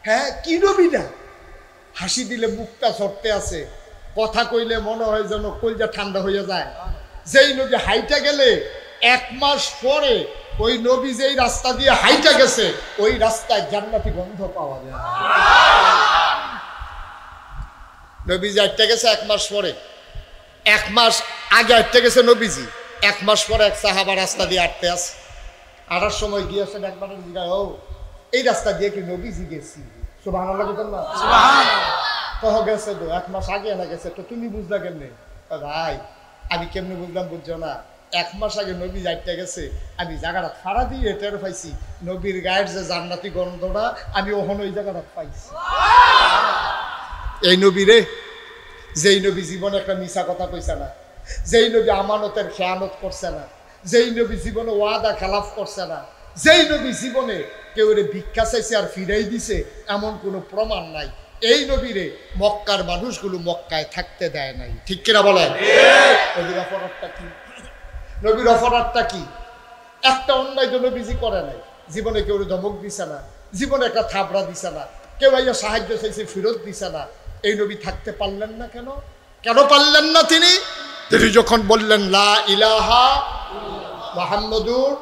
হ্যাঁ, কি নবীটা? হাসি দিলে মুখটা চড়তে আছে, কথা কইলে মনে হয় যেন কলজা ঠান্ডা হয়ে যায়। যেই নবী হাইটা গেলে 1 মাস পরে ওই নবী যেই রাস্তা দিয়ে হাইটা গেছে ওই রাস্তায় জান্নাতি গন্ধ পাওয়া যায়। নবীজি হাইটা গেছে 1 মাস পরে, 1 মাস আগে হাইটা গেছে নবীজি, 1 মাস পরে এক সাহাবা রাস্তা দিয়ে হাঁটতে আছে। হাঁটার সময় গিয়েছেন একবার জিজ্ঞাসা, ও এই রাস্তা দিয়ে কি নবীজি গেছি? সুবহানাল্লাহ বলেন না? কহ গেছে তো 1 মাস আগে না গেছে, তো তুমি বুঝলা কেমনে? ভাই আমি কেমনে বুঝলাম বুঝছো না, 1 মাস আগে নবী যাইতে গেছে, আমি জায়গাটা ফাড়া দিয়ে টের পাইছি নবীর গায়ের যে জান্নাতি গন্ধটা আমি ওখানে ওই জায়গাটা পাইছি। এই নবী রে, যেই নবী জীবনে একটা মিছা কথা কইছে না, যেই নবী আমানতের খেয়ানত করছে না, যেই নবী জীবনে ওয়াদা খেলাফ করছে না, যেই নবী জীবনে কেউ রে ভিক্ষা চাইছে আর ফিরাই দিছে এমন কোনো প্রমাণ নাই, এই নবীরে মক্কার মানুষগুলো মক্কায় থাকতে দেয় নাই। ঠিক কিনা বলেন? নবীর অপরাধটা কি? নবীর অপরাধটা কি? একটা অন্যায় তো নবীজি করে নাই। জীবনে কেউ ধমক দিছে না, জীবনে একটা থাবড়া দিছে না, কেউ আইয়া সাহায্য চাইছে ফেরত দিছে না। এই নবী থাকতে পারলেন না কেন? কেন পারলেন না তিনি? তিনি যখন বললেন লা ইলাহা মুহাম্মাদুর,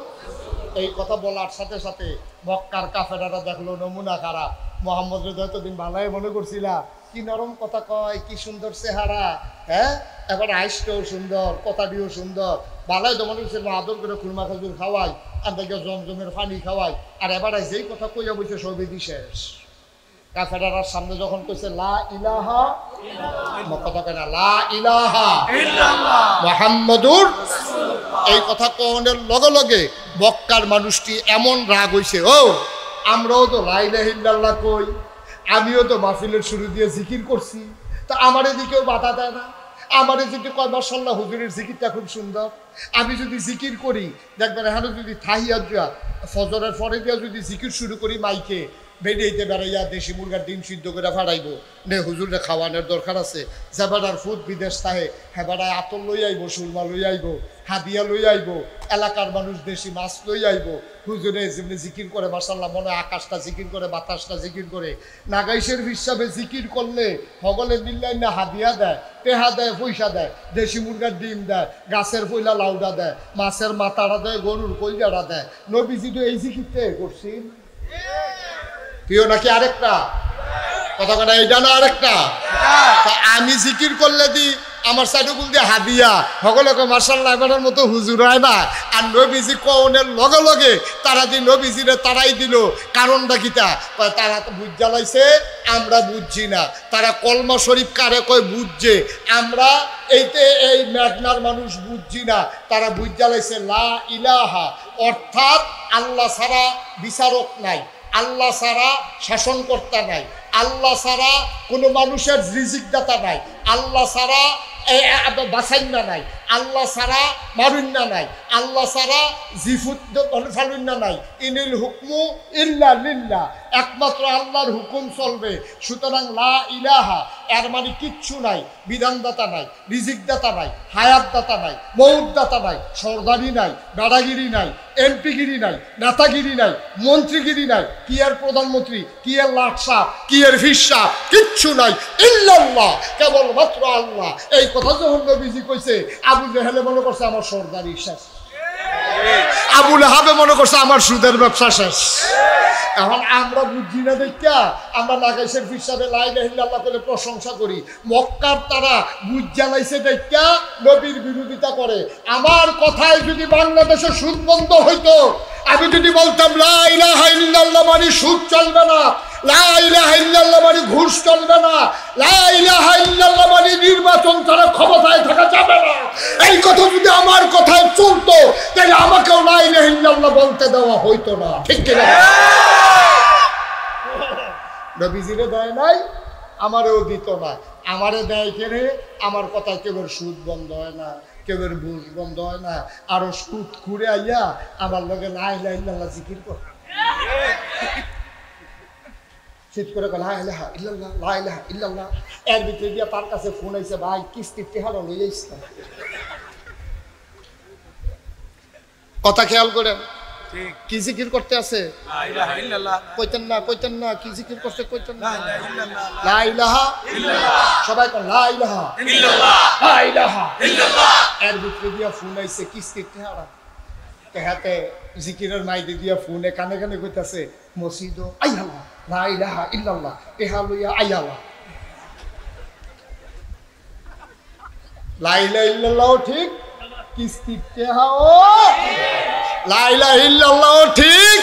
এই কথা বলার সাথে সাথে মক্কার কাফেরারা দেখলো নমুনা খারাপ। মোহাম্মদের যতদিন ভালাই মনে করছিলা, কি নরম কথা কয়, কি সুন্দর চেহারা, হ্যাঁ এবার আইসটাও সুন্দর, কথাটিও সুন্দর, ভালাই তো মনে করছিল আদর করে খুরমা খাজুর খাওয়াই, আর দেখে জমজমের পানি খাওয়াই, আর এবার যেই কথা কইয়া বলছে সবেদি শেষ। কাফেরার সামনে যখন কইছে লা ইলাহা, কথা কয় না, লা ইলাহা মুহাম্মাদুর, এই কথা কোনের লগে লগে মক্কার মানুষটি এমন রাগ হইছে, ও আমরাও তো লা ইলাহা ইল্লাল্লাহ কই, আমিও তো মাহফিলের শুরু দিয়ে জিকির করছি, তা আমার এদিকেও বাধা দেয় না। আমার যদি কয় মাশাআল্লাহ হুজুরের জিকিরটা খুব সুন্দর, আমি যদি জিকির করি দেখবেন এখানে যদি থাহিয়াত দিয়া ফজরের পরে দিয়া যদি জিকির শুরু করি মাইকে বেরিয়েতে বেড়াইয়া দেশি মুরগার ডিম সিদ্ধ করে ফাড়াইব নে, হুজুরে খাওয়ানোর দরকার আছে। যে বেড়ার ফুট বিদেশ তাহে হ্যাঁ বেড়ায় আতর লই আইব, সুরমা লই আইব, হাদিয়া লই আইব, এলাকার মানুষ দেশি মাছ লই আইব। হুজুরে যেমনি জিকির করে মাশাআল্লাহ মনে হয় আকাশটা জিকির করে, বাতাসটা জিকির করে। নাগাইশের হিসাবে জিকির করলে হগলে মিল্লাই না হাদিয়া দেয়, টেহা দেয়, পয়সা দেয়, দেশি মুরগার ডিম দেয়, গাছের পয়লা লাউডা দেয়, মাছের মাথাটা দেয়, গরুর কলজাটা দেয়। নবীজি তো এই জিকিরতে করছি প্রিয় নাকি আরেকটা কথা কথা, এইটা না আরেকটা? আমি জিকির করলে দি আমার সাইডুকুল দিয়ে হাদিয়া সকলকে মাশাআল্লাহ এবারের মতো হুজুর হয় না, আর নবীজি কওনের লগে লগে তারা যে নবীজিরে তারাই দিল। কারণটা কিটা? তারা তো বুঝ জ্বালাইছে, আমরা বুঝছি না। তারা কলমা শরীফ কারে কয় বুঝছে, আমরা এইতে এই মেঘনার মানুষ বুঝছি না। তারা বুঝ জ্বালাইছে লা ইলাহা, অর্থাৎ আল্লাহ ছাড়া বিচারক নাই, আল্লাহ ছাড়া শাসনকর্তা নাই, আল্লাহ ছাড়া কোনো মানুষের রিজিক দাতা নাই, আল্লাহ ছাড়া বাসাইন্না নাই, আল্লাহ ছাড়া মারুন্না নাই, আল্লাহ ছাড়া জিফুদ্দা নাই। ইনিল হুকমু ইল্লা লিল্লাহ, একমাত্র আল্লাহর হুকুম চলবে। সুতরাং লা ইলাহা এর মানে কিচ্ছু নাই, বিধানদাতা নাই, রিজিকদাতা নাই, হায়াতদাতা নাই, মৌতদাতা নাই, সর্দারি নাই, দাদাগিরি নাই, এমপিগিরি নাই, নেতাগিরি নাই, মন্ত্রীগিরি নাই, কি এর প্রধানমন্ত্রী, কি এর লাটসা, কি এর ফিসা, কিচ্ছু নাই, ইল্লাল্লাহ, কেবলমাত্র আল্লাহ। এই কথা যখন নবীজি কইছে, আবু জেহেলে মনে করছে আমার সর্দারি শেষ, আবু লাহাবে মনে করছে আমার সুদের ব্যবসা শেষ। এখন আমরা বুঝি না দেখা আমরা নাগাইশের হিসাবে লা ইলাহা ইল্লাল্লাহ বলে প্রশংসা করি। মক্কার তারা বুঝ জ্বালাইছে দেখা নবীর বিরোধিতা করে। আমার কথায় যদি বাংলাদেশে সুদ বন্ধ হইতো, আমি যদি বলতাম লা ইলাহা ইল্লাল্লাহ মানে সুদ চলবে না, লা ইলাহা ইল্লাল্লাহ মানে ঘুষ চলবে না, লা ইলাহা ইল্লাল্লাহ মানে নির্বাচন ছাড়া ক্ষমতায় থাকা যাবে না, এই কথা যদি আমার কথায় চলতো তাহলে আমাকেও লা ইলাহা ইল্লাল্লাহ বলতে দেওয়া হইতো না। ঠিক কিনা? নবীজিরে দেয় নাই, আমারেও দিত না। আমারে দেয় কেনে? আমার কথা কেবল সুদ বন্ধ হয় না, কেউর বুঝ বন্ধ হয় না, আরো সুদ ঘুরে আইয়া আমার লগে লা ইলাহা ইল্লাল্লাহ জিকির কর, শীত করে লা ইলাহা ইল্লাল্লাহ লা ইলাহা ইল্লাল্লাহ। এর ভিতরে গিয়া তার কাছে ফোন আইছে, ভাই কিস্তির টেহারা লই আইস না। কথা খেয়াল করেন, কি জিকির করতে আছে? কইতেন না কি জিকির করতে, কইতেন না লা ইলাহা ইল্লাল্লাহ। সবাই কোন লা ইলাহা ইল্লাল্লাহ লা ইলাহা ইল্লাল্লাহ। এর ভিতরে দিয়া ফোন আইছে কিস্তির টেহারা, তেহাতে জিকিরের মাইদে দিয়া ফোনে কানে কানে কইতাছে মসজিদ আইয়ালা লা ইলাহা ইল্লাল্লাহ টেহা লইয়া আইয়ালা। লা ইলাহা ইল্লাল্লাহ ঠিক, কিস্তির টেহাও লা ইলাহা ইল্লাল্লাহ ঠিক,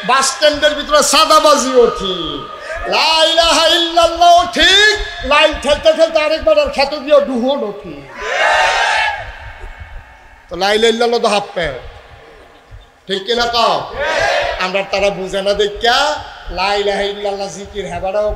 বাস স্ট্যান্ডের ভিতরে সাদাবাজিও ঠিক, লা ইলাহা ইল্লাল্লাহ ঠিক, লাইন ঠেলতে ঠেলতে আরেকবার আর খেতে দিয়ে ডুহোনো ঠিক। তো লা ইলাহা ইল্লাল্লাহ তো হাফ প্যান্ট, ঠিক কিনা কও? আমরা তারা বুঝে না দেখা লা ইলাহা ইল্লাল্লাহ জিকির হেবাটাও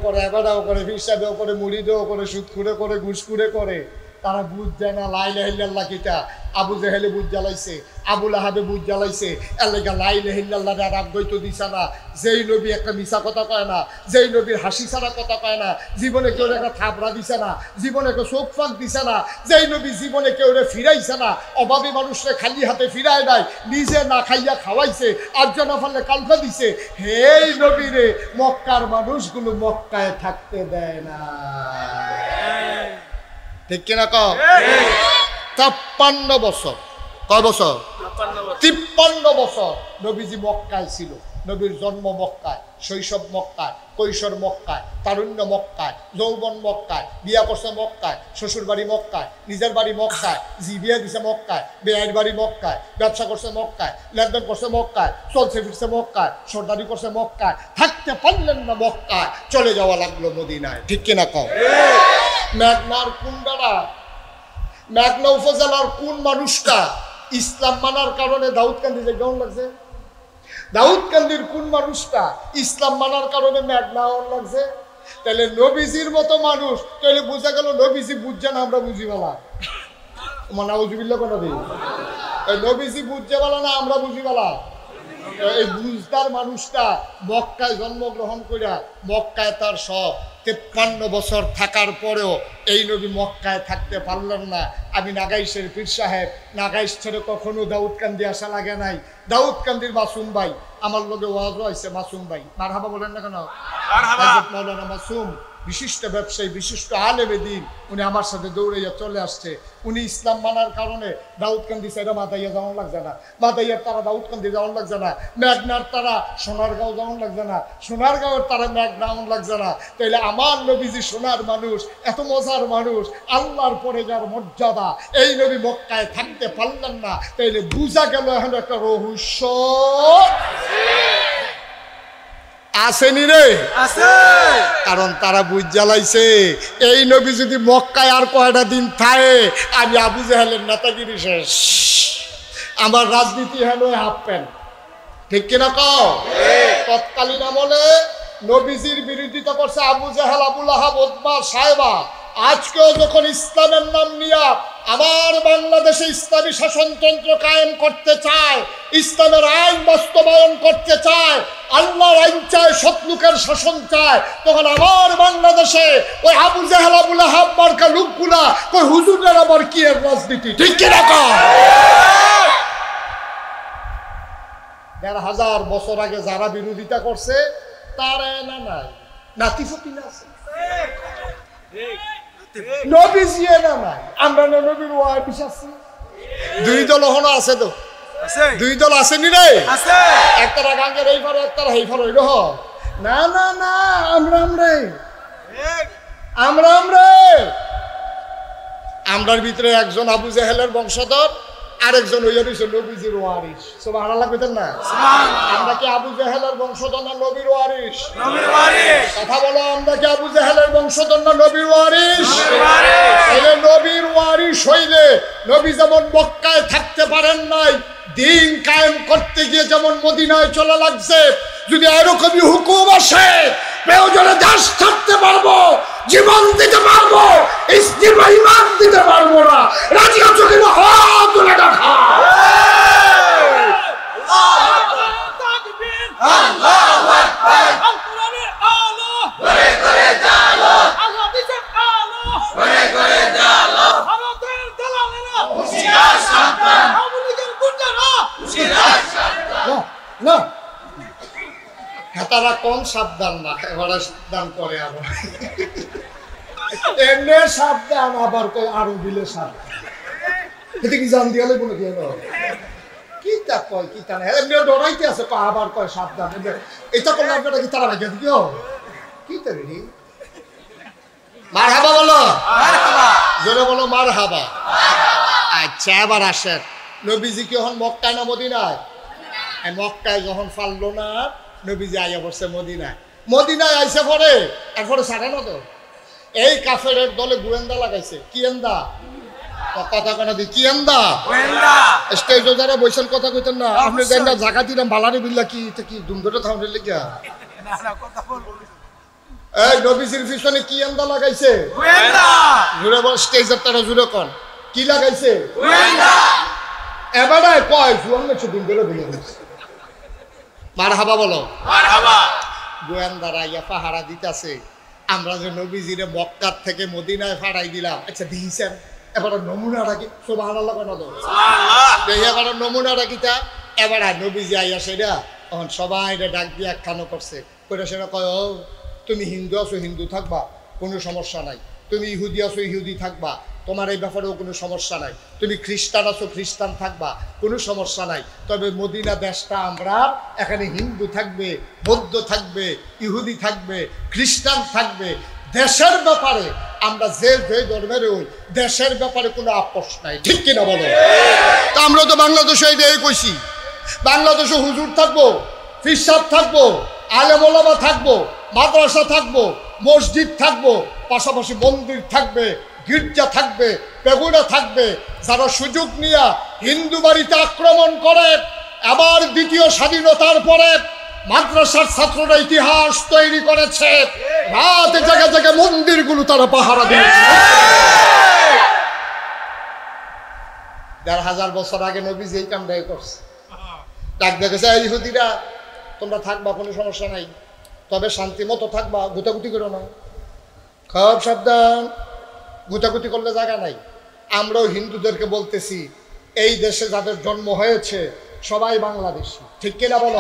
করে হিসাবেও করে, মুড়িদেও করে, সুদখুরে করে, ঘুষখুরে করে। তারা বুঝ যায় না লা ইলাহা ইল্লাল্লাহ কিটা। আবু জেহেলে বুঝ জ্বালাইছে, আবু লাহাবে বুঝ জ্বালাইছে, এর লেগা লা ইলাহা ইল্লাল্লাহ আর দ্বৈত দিছে না। যেই নবী একটা মিছা কথা কয় না, যেই নবীর হাসি ছাড়া কথা কয় না, জীবনে কেউ একটা থাবড়া দিছে না, জীবনে কেউ চোখ ফাঁক দিছে না, যেই নবী জীবনে কেউ ফিরাইছে না, অভাবী মানুষরে খালি হাতে ফিরায় নাই, নিজে না খাইয়া খাওয়াইছে, আর্য না ফাললে কালকা দিছে। হেই নবীরে মক্কার মানুষগুলো মক্কায় থাকতে দেয় না, ঠিক কিনা কও? 53 বছর, কয় বছর? 53 বছর নবীজি মক্কায় ছিল। নবীর জন্ম মক্কায়, শৈশব মক্কায়, কৈশোর মক্কায়, তারুণ্য মক্কায়, যৌবন মক্কায়, বিয়া করছে মক্কায়, শ্বশুর বাড়ি মক্কায়, নিজের বাড়ি মক্কায়, জি বিয়ে দিছে মক্কায়, বেআইন বাড়ি মক্কায়, ব্যবসা করছে মক্কায়, লেনদেন করছে মক্কায়, চলছে ফিরছে মক্কায়, সর্দারি করছে মক্কায়, থাকতে পারলেন না মক্কায়, চলে যাওয়া লাগলো মদিনায়, ঠিক কিনা কও? মেঘনার কোন বেড়া, মেঘনা উপজেলার কোন মানুষটা ইসলাম মানার কারণে দাউদকান্দি যে কেমন লাগছে? দাউদকান্দির কোন মানুষটা ইসলাম মানার কারণে মেঘনা লাগছে? তাহলে নবীজির মতো মানুষ, তাহলে বোঝা গেল নবীজি বুঝছে না, আমরা বুঝি বলা মানে উজুবিল্লা কোনো দিন নবীজি বুঝছে বলা না, আমরা বুঝি বলা। এই বুঝদার মানুষটা মক্কায় জন্মগ্রহণ করিয়া মক্কায় তার সব 53 বছর থাকার পরেও এই নবী মক্কায় থাকতে পারলেন না। আমি নাগাইশের পীর সাহেব, নাগাইশ ছেড়ে কখনো দাউদকান্দি আসা লাগে নাই। দাউদকান্দির মাসুম ভাই আমার লগে ওয়াজও হয়েছে, মাসুম ভাই মারহাবা বলেন না কেন? মাওলানা মাসুম বিশিষ্ট ব্যবসায়ী, বিশিষ্ট আলেমে দিন, উনি আমার সাথে দৌড়াইয়া চলে আসছে। উনি ইসলাম মানার কারণে দাউদকান্দি সাইডে মাথাইয়া যাওয়ান লাগছে না, মাথাইয়ার তারা দাউদকান্দি যাওয়ান লাগছে না, মেঘনার তারা সোনারগাঁও যাওয়ান লাগছে না, সোনারগাঁওয়ের তারা মেঘনা লাগছে না। তাইলে আমার নবীজি সোনার মানুষ, এত মজার মানুষ, আল্লাহর পরে যার মর্যাদা, এই নবী মক্কায় থাকতে পারলেন না। তাইলে বুঝা গেল এখন একটা রহস্য আসেনি রে, আছে। কারণ তারা বুঝ জ্বালাইছে এই নবী যদি মক্কায় আর কয়টা দিন থাকে, আমি আবু জাহেলের নেতাগিরি শেষ, আমার রাজনীতি হলো হাফ প্যান্ট, ঠিক কিনা কও? তৎকালীন আমলে নবীজির বিরোধিতা করছে আবু জাহেল, আবু লাহাব, উতবা, সায়বা। আজকেও যখন ইসলামের নাম নিয়ে আমার বাংলাদেশে ইসলামী শাসনতন্ত্র কায়েম করতে চায়, ইসলামের আইন বাস্তবায়ন করতে চায়, আল্লাহর আইন চায়, সৎলোকের শাসন চায়, তখন আমার বাংলাদেশে ওই আবু জাহেল, আবু লাহাব মার্কা লোকগুলা কই হুজুরের আবার কি এর রাজনীতি, ঠিক কিনা কও? ১,৫০০ বছর আগে যারা বিরোধিতা করছে তারা না নাই নাতিফতি না আছে, নবীজি না নাই, আমরা নবীর ওয়ারিস আছি। দুই দল হলো আছে, তো দুই দল আসেনি রে, একতারা গাঙ্গের এই পারে, একতারা এই পারে, হইল না না না, আমরা আমরার ভিতরে একজন আবু জাহেলের বংশধর, আরেকজন হইয়া রইছে নবীজির ওয়ারিস। সুবহানাল্লাহ কইতেন না? আমরা কি আবু জাহেলের বংশধর না নবীর ওয়ারিস? নবীর ওয়ারিস। কথা বলো, আমরা কি আবু জাহেলের বংশধর না নবীর ওয়ারিস? নবীর ওয়ারিস। তাহলে নবীর ওয়ারিস হইলে নবী যেমন মক্কায় থাকতে পারেন নাই, দিন কায়েম করতে গিয়ে যেমন মদিনায় চলে লাগছে, যদি এরকমই হুকুম আসে প্রয়োজনে দেশ ছাড়তে পারবো, জীবন দিতে পারবো, ইস্তিমা ইমান দিতে পারবো না। রাজি আছো কিনা? হাত তুলে দেখা। আল্লাহু আকবার। আল কোরআনের আলো করে করে জালো, আল্লাহ দিছেন আলো করে করে জালো। ভারতের দালালেরা হুশিয়ার সাবধান, আওয়ামী লীগের গুন্ডারা হুশিয়ার সাবধান। না তারা কম সাবধান না, এবারে সাবধান করে আবার এমনি সাবধান, আবার আরো দিলে সাবধান। এতে কি জান দিয়ালে কোনো কি হলো? কি তা কয় কি তা না, এমনি ডরাইতে আছে, আবার কয় সাবধান। এটা করলে আপনারা কি তারা ভাইয়া দিও কি তারি মার হাবা বলো, জোরে বলো মার হাবা। আচ্ছা এবার আসেন, নবীজি কি এখন মক্কায় না মদিনায়? মক্কায় যখন পারলো না, নবীজি আইয়া পড়ছে মদিনায়। মদিনায় আইসে পরে এরপরে ছাড়ে না তো, এই কাফেরের দলে গোয়েন্দা লাগাইছে। কি এন্দা কথা কেন দি? কি এন্দা স্টেজে যারা বৈশাল কথা কইতেন না, আপনি দেন না জায়গা দিলাম বালানি বিল্লা কি এটা কি দুমদরে থাউনের লেগা? এই নবীজির পিছনে কি এন্দা লাগাইছে? জুড়ে বল, স্টেজের তারা জুড়ে কন কি লাগাইছে? এবারে কয় জুয়ান মেছে দুমদরে বিলে গেছে। মারহাবা বলো, মারহাবা। গোয়েন্দারা ইয়া পাহারা দিতেছে, আমরা যে নবীজিরে মক্কার থেকে মদিনায় ফাড়াই দিলাম। আচ্ছা দিয়েছেন, এবার নমুনাটা কি? সুবহানাল্লাহ কেন দাও? এবার নমুনাটা কিটা? এবার নবীজি আইয়া সেটা তখন সবাই ডাক দিয়ে একখানো করছে, কইরা সেটা কয়, ও তুমি হিন্দু আছো হিন্দু থাকবা, কোনো সমস্যা নাই। তুমি ইহুদি আছো ইহুদি থাকবা, তোমার এই ব্যাপারেও কোনো সমস্যা নাই। তুমি খ্রিস্টান আছো খ্রিস্টান থাকবা, কোনো সমস্যা নাই। তবে মদিনা দেশটা আমরা, এখানে হিন্দু থাকবে, বৌদ্ধ থাকবে, ইহুদি থাকবে, খ্রিস্টান থাকবে। দেশের ব্যাপারে আমরা যে যে ধর্মের ওই দেশের ব্যাপারে কোনো আপোষ নাই, ঠিক কিনা বলো? তা আমরা তো বাংলাদেশে এই কইছি, বাংলাদেশে হুজুর থাকবো, ফিরসাদ থাকবো, আলেম ওলামা থাকবো, মাদ্রাসা থাকবো, মসজিদ থাকবো, পাশাপাশি মন্দির থাকবে, গির্জা থাকবে, পেগুড়া থাকবে। যারা সুযোগ নিয়ে হিন্দু বাড়িতে আক্রমণ করে, আবার দ্বিতীয় স্বাধীনতার পরে মাদ্রাসার ছাত্ররা ইতিহাস তৈরি করেছে, রাত জায়গায় জায়গায় মন্দিরগুলো তারা পাহারা দিয়েছে। ১,৫০০ বছর আগে নবীজি এই কামটাই করছে। ডাক দেখেছে, ইহুদিরা তোমরা থাকবা, কোনো সমস্যা নাই, তবে শান্তি মতো থাকবা, গুতাগুতি করো না। খুব সাবধান, গুতাগুতি করলে জায়গা নাই। আমরাও হিন্দুদেরকে বলতেছি, এই দেশে যাদের জন্ম হয়েছে সবাই বাংলাদেশি, ঠিক কিনা বলো?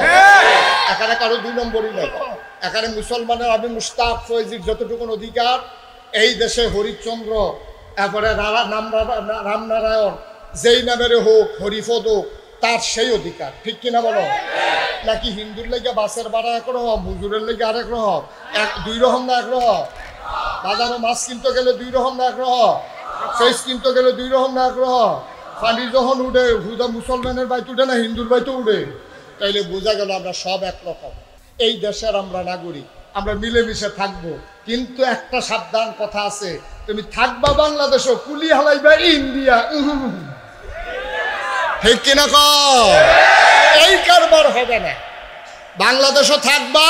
এখানে কারো ২ নম্বরই নাই। এখানে মুসলমানের আমি মুস্তাক ফয়েজির যতটুকু অধিকার, এই দেশে হরিশ্চন্দ্র, এরপরে রামনারায়ণ, যেই নামের হোক, হরিপদ হোক, তার সেই অধিকার, ঠিক কিনা বলো? নাকি হিন্দুর লেগে বাসের ভাড়া এক রকম, হুজুরের লেগে আরেক রকম, ২ রকম না এক রকম? বাজারে মাছ কিনতে গেলে ২ রকম না এক রকম? ফেস কিনতে গেলে ২ রকম না এক রকম? পানি যখন উঠে হুদা মুসলমানের বাইতে উঠে না হিন্দুর বাইতে উঠে, তাইলে বোঝা গেল আমরা সব একরকম। এই দেশের আমরা নাগরিক, আমরা মিলেমিশে থাকবো। কিন্তু একটা সাবধান কথা আছে, তুমি থাকবা বাংলাদেশও, কুলি হালাইবা ইন্ডিয়া, ঠিক কিনা কও? এই কারবার হবে না। বাংলাদেশও থাকবা,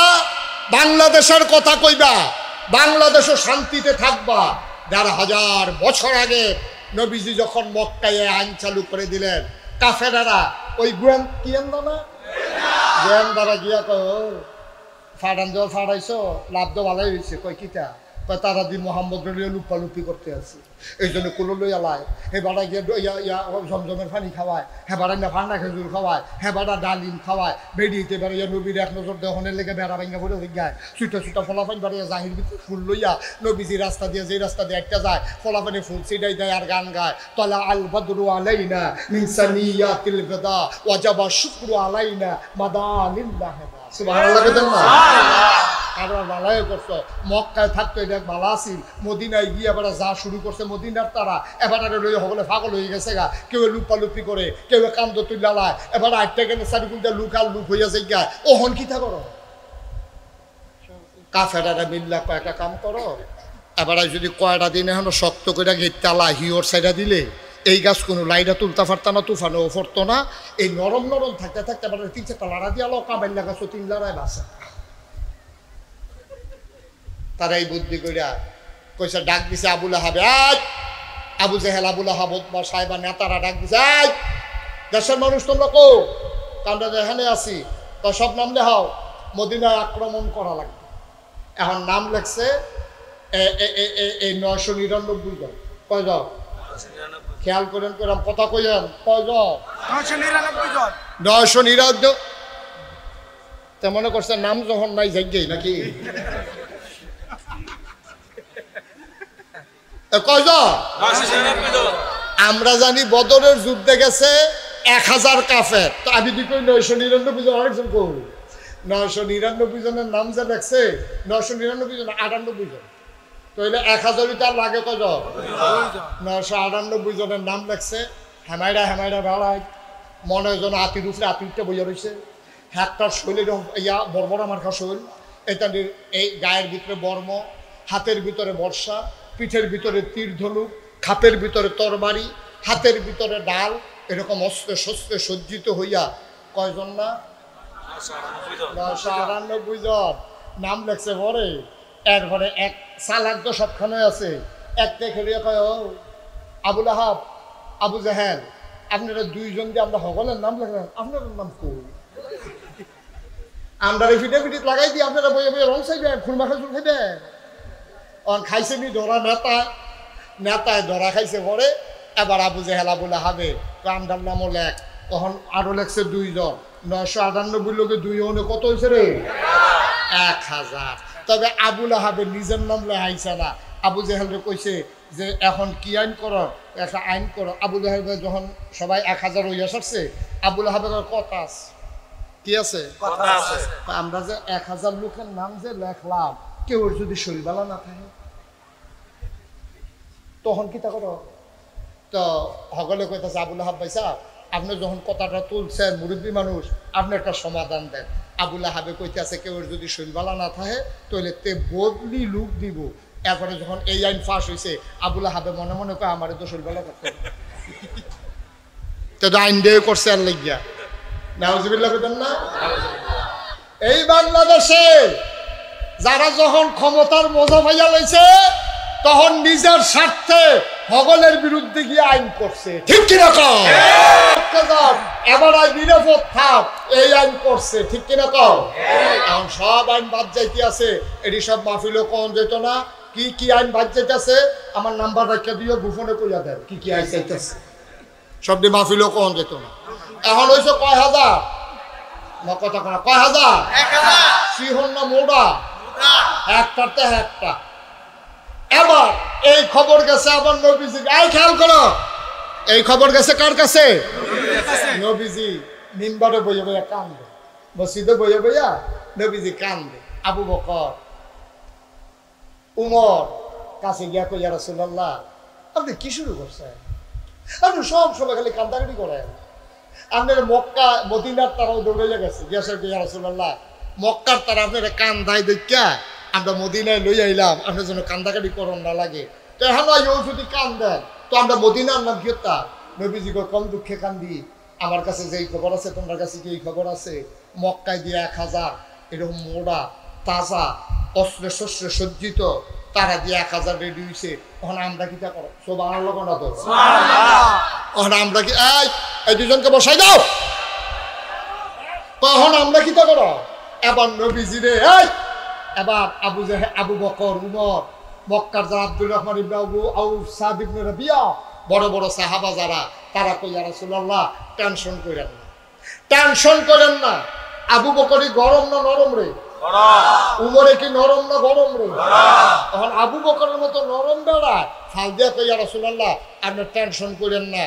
বাংলাদেশের কথা কইবা, বাংলাদেশও শান্তিতে থাকবা। ১,৫০০ বছর আগে নবীজি যখন মক্কায় আইন চালু করে দিলেন, কাফেরারা ওই গোয়েন্দারা গিয়া কয়, ফাড়ান দেওয়া ফাড়াইছো, লাভ তো ভালোই হয়েছে। কয় কিটা? কয় তারা দি মোহাম্মদ লুপালুপি করতে আছে, এই জন্য কুলো লইয়া লাই। হে বাড়া গিয়ে জমজমের পানি খাওয়ায়, হ্যাঁ বাড়া না ফান্না খেজুর খাওয়ায়, হ্যাঁ বাড়া ডালিম খাওয়ায়। বেরিয়েতে বেড়াইয়া নবীর এক নজর দেহনের লেগে বেড়া ভেঙে পড়ে গায়, ছুটা ছুটা ফলাফান বাড়িয়া জাহির ভিতরে ফুল লইয়া নবীজি রাস্তা দিয়ে যে রাস্তা দিয়ে একটা যায়, ফলাফানে ফুল ছিটাই দেয় আর গান গায়, তলা আল বদরু আলাইনা মিন সানিয়াতিল বিদা ওয়াজাবা শুকরু আলাইনা মাদানিল্লাহ। সুবহানাল্লাহ বলেন না? আমরা ভালাই করছো, মক্কায় থাকতো এটা ভালো আছিল, মদিনায় গিয়ে এবার যা শুরু করছে মদিনার তারা, এবার লই হবলে পাগল হয়ে গেছে গা। কেউ লুপালুপি করে, কেউ কান্দ তুল্লা লায়, এবার আটটা কেন চারিকুলটা লুক আর লুক হইয়া যায় গা। ওহন কি থা করো? কাফেরারা মিল্লা কয়েকটা কাম করো, এবার যদি কয়টা দিন এখন শক্ত করে গেটটা হিওর সাইডা দিলে এই গাছ কোনো লাইটা তুলতে পারতো না, তুফানও পড়তো না। এই নরম নরম থাকতে থাকতে এবার ৩-৪টা লাড়া দিয়ে কাবাইল্লা গাছও ৩ লাড়ায় বাসা। তারা এই বুদ্ধি করিয়া কইছে ডাক দিছে আবুল আহাবে, আজ আবু জেহেল আবুল আহাব বা সাহেবা নেতারা ডাক দিছে, আজ দেশের মানুষ তোমরা কো, আমরা যেখানে আছি তো সব নাম লেখাও, মদিনায় আক্রমণ করা লাগবে। এখন নাম লেখছে এই 999 জন। কয়জন? খেয়াল করেন, কইরাম কথা কইেন, কয়জন? 999। তা মনে করছে নাম যখন নাই যাই নাকি? কয়জন? আমরা জানি বদরের যুদ্ধে গেছে 1000 কাফের, তো আমি দি কই 999 জন। আরেকজন কই 999 জনের নাম যে লেখছে 999 জন, 98 জন। তাহলে 1000 তার লাগে কয়জন? 998 জনের নাম লেখছে। হেমাইরা বেড়ায়, মনে যেন আতির উপরে আতিরটা বইয়া রয়েছে। হাতটার শৈলের ইয়া বর্বর আমার শৈল, এটা এই গায়ের ভিতরে বর্ম, হাতের ভিতরে বর্ষা, পিঠের ভিতরে তীর ধনুক, খাপের ভিতরে তরবারি, হাতের ভিতরে ডাল, এরকম অস্ত্রে শস্ত্রে সজ্জিত হইয়া কয়জন না? 998 জন নাম লেখছে। পরে এরপরে এক সালাক তো সবখানে আছে, একটা খেলিয়া কয়, ও আবুল আহাব আবু জেহেল, আপনারা 2 জন দিয়ে আমরা সকলের নাম লেখলেন, আপনার নাম কই? আমরা ফিটাফিটিত লাগাই দিই, আপনারা বইয়ে বইয়ে রং চাইবেন, খুরমা খাজুর খাইবেন। অন খাইছে নি ধরা নেতায় ধরা খাইছে। পরে এবার আবু জেহেল আবুল আহাবে আমদার নামও লেখ, তখন আরো লেখছে 2 জন। 998 লোকে 2 জনে কত হয়েছে রে? 1000। তবে আবুল আহাবের নিজের নাম লেখাইছে না। আবু জেহেলরে কইছে যে এখন কি আইন করো, একটা আইন করো। আবু জেহেল যখন সবাই 1000 হইয়া সারছে, আবুল আহাবের কথা আছে, কি আছে? আমরা যে 1000 লোকের নাম যে লেখলাম, কেউ যদি শরীরবালা না থাকে তখন কি তা করো? তো সকলে কইতেছে আবুল আহাব ভাই সাহেব, আপনি যখন কথাটা তুলছেন, মুরব্বী মানুষ, আপনি একটা সমাধান দেন। আবুল আহাবে কইতেছে কেউ যদি শরীরবালা না থাকে তাহলে তে বদলি লুক দিব। এরপরে যখন এই আইন ফাঁস হয়েছে, আবুল আহাবে মনে মনে কয় আমার তো শরীরবালা করতে তো আইন দিয়ে করছে আর লেগিয়া। নাউজুবিল্লাহ কইতেন না? এই বাংলাদেশে যারা যখন ক্ষমতার মজা পাইয়া লইছে, তখন নিজের স্বার্থে সকলের বিরুদ্ধে গিয়ে আইন করছে, ঠিক কিনা কও? এবার নিরাপদ থাক, এই আইন করছে, ঠিক কিনা কও? এখন সব আইন বাদ যাইতে আছে, এটি সব মাহফিলও কোন যেত না। কি কি আইন বাদ যাইতেছে আমার নাম্বার রাখিয়া দিও, গোপনে কইয়া দেন কি কি আইন চাইতেছে, সবটি মাহফিলও কোন যেত না। এখন হয়েছে কয় হাজার না, কথা কয় 1000 সিহন না মোড়া একটাতে একটা। এবার এই খবর গেছে আবার নবীজি, এই খেয়াল করো, এই খবর গেছে কার কাছে? নবীজি মিম্বারে বইয়া বইয়া কান্দে, মসজিদে বইয়া বইয়া নবীজি কান্দে। আবু বকর উমর কাছে গিয়া কই, ইয়া রাসূলুল্লাহ, আপনি কি শুরু করছেন? আপনি সব সময় খালি কান্দাকাটি করেন। আপনার মক্কা মদিনার তারাও দৌড়ে গেছে, গিয়াছে ইয়া রাসূলুল্লাহ, মক্কার তারা আপনার কান্দায় দেখা আমরা মদিনায় লই আইলাম, আপনার জন্য কান্দাকাটি করন না লাগে। তো এখন যদি কান দেন তো আমরা মদিনার নাম কি? নবীজি কম দুঃখে কান্দি, আমার কাছে যেই খবর আছে তোমার কাছে কি এই খবর আছে? মক্কায় দিয়ে 1000 এরকম মোড়া তাজা অস্ত্রে শস্ত্রে সজ্জিত তারা দিয়ে 1000 রেডি হয়েছে। তখন আমরা কি তা করো? সুবহানাল্লাহ না তো? তখন আমরা কি এই 2 জনকে বসাই দাও, তখন আমরা কি তা করো? এবার নবীজি রে এবার আবু বকর উমর মক্কার যারা আব্দুর রহমান ইবনে আউফ সাদ ইবনে রাবিয়া বড় বড় সাহাবা যারা, তারা কই, ইয়া রাসূলুল্লাহ টেনশন করেন না, টেনশন করেন না। আবু বকরই গরম না নরম রে? উমরে কি নরম না গরম রে? এখন আবু বকরের মতো নরম বেড়ায় ফাল দিয়া কই, ইয়া রাসূলুল্লাহ আপনি টেনশন করেন না,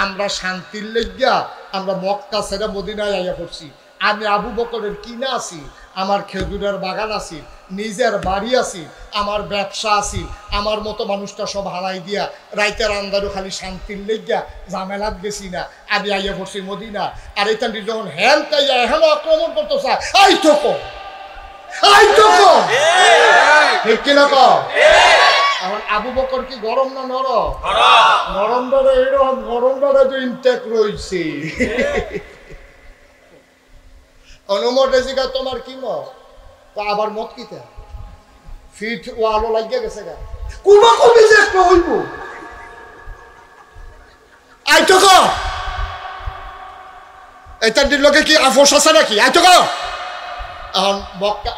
আমরা শান্তির লেগিয়া আমরা মক্কা ছেড়ে মদিনায় আইয়া পড়ছি। আমি আবু বকরের কিনা আছি, আমার খেজুরের বাগান আছি, নিজের বাড়ি আছি, আমার ব্যবসা আছি, আমার মতো মানুষটা সব হারাই দিয়া রাইতের আন্দারও খালি শান্তির লেগিয়া ঝামেলাত গেছি না, আমি আইয়া পড়ছি মদিনা। আর এটা যখন হেন তাই এখনো আক্রমণ করতে চায়, আই তো ঠিক কিনা কও? এখন আবু বকর কি গরম না নরম? নরম ধরে এইরকম গরম ধরে তো ইনটেক রয়েছে। অনুমোটে জিগা তোমার কি মত? তা আবার মত কিতা ফিট ও আলো লাগিয়ে গেছে গা, কুবা কবি যে একটা হইব আইতো ক এটার লোকে কি আফোস আছে নাকি আইতো ক এখন বক্কা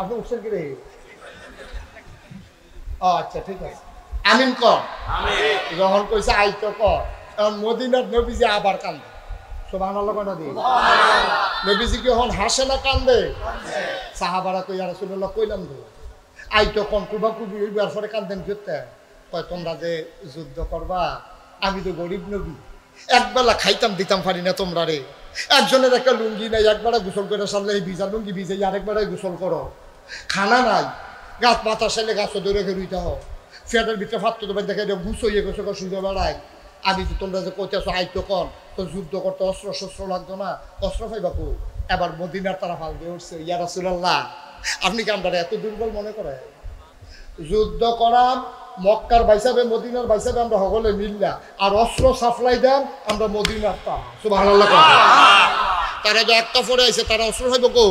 আপনি উঠছেন কি রে আচ্ছা ঠিক আছে আমিন কর যখন কইছে আইতো কর এখন মদিনার নবীজি আবার কান্দে সুবহানাল্লাহ কয় না দি নবীজি কি এখন হাসে না কান্দে সাহাবারা কই ইয়া রাসূলুল্লাহ কইলাম তো আইতো কোন কুবা কুবি হইবার পরে কান্দেন কিতে কয় তোমরা যে যুদ্ধ করবা আমি তো গরিব নবী একবেলা খাইতাম দিতাম পারি না তোমরা রে একজনের একটা লুঙ্গি নাই একবারে গোসল করে সারলে ভিজা লুঙ্গি ভিজে আরেকবারে গোসল করো খানা নাই গাছ মাথা সাইলে গাছও ধরে রুইতে হোক ফেটের ভিতরে ফাত্ত তোমার দেখে গুছইয়ে গেছো শুনে বেড়ায় আমি তো তোমরা যে কইতেছো আইতো কন তো যুদ্ধ করতে অস্ত্র শস্ত্র লাগতো না অস্ত্র পাইবা কো এবার মদিনার তারা ফাল দিয়ে উঠছে ইয়া রাসূলুল্লাহ আপনি কি আমরা এত দুর্বল মনে করে যুদ্ধ করাম মক্কার বাইসাবে মদিনার বাইসাবে আমরা সকলে মিললা আর অস্ত্র সাপ্লাই দেন আমরা মদিনার তা সুবহানাল্লাহ তারা যে একটা পরে আইছে তারা অস্ত্র হইব কো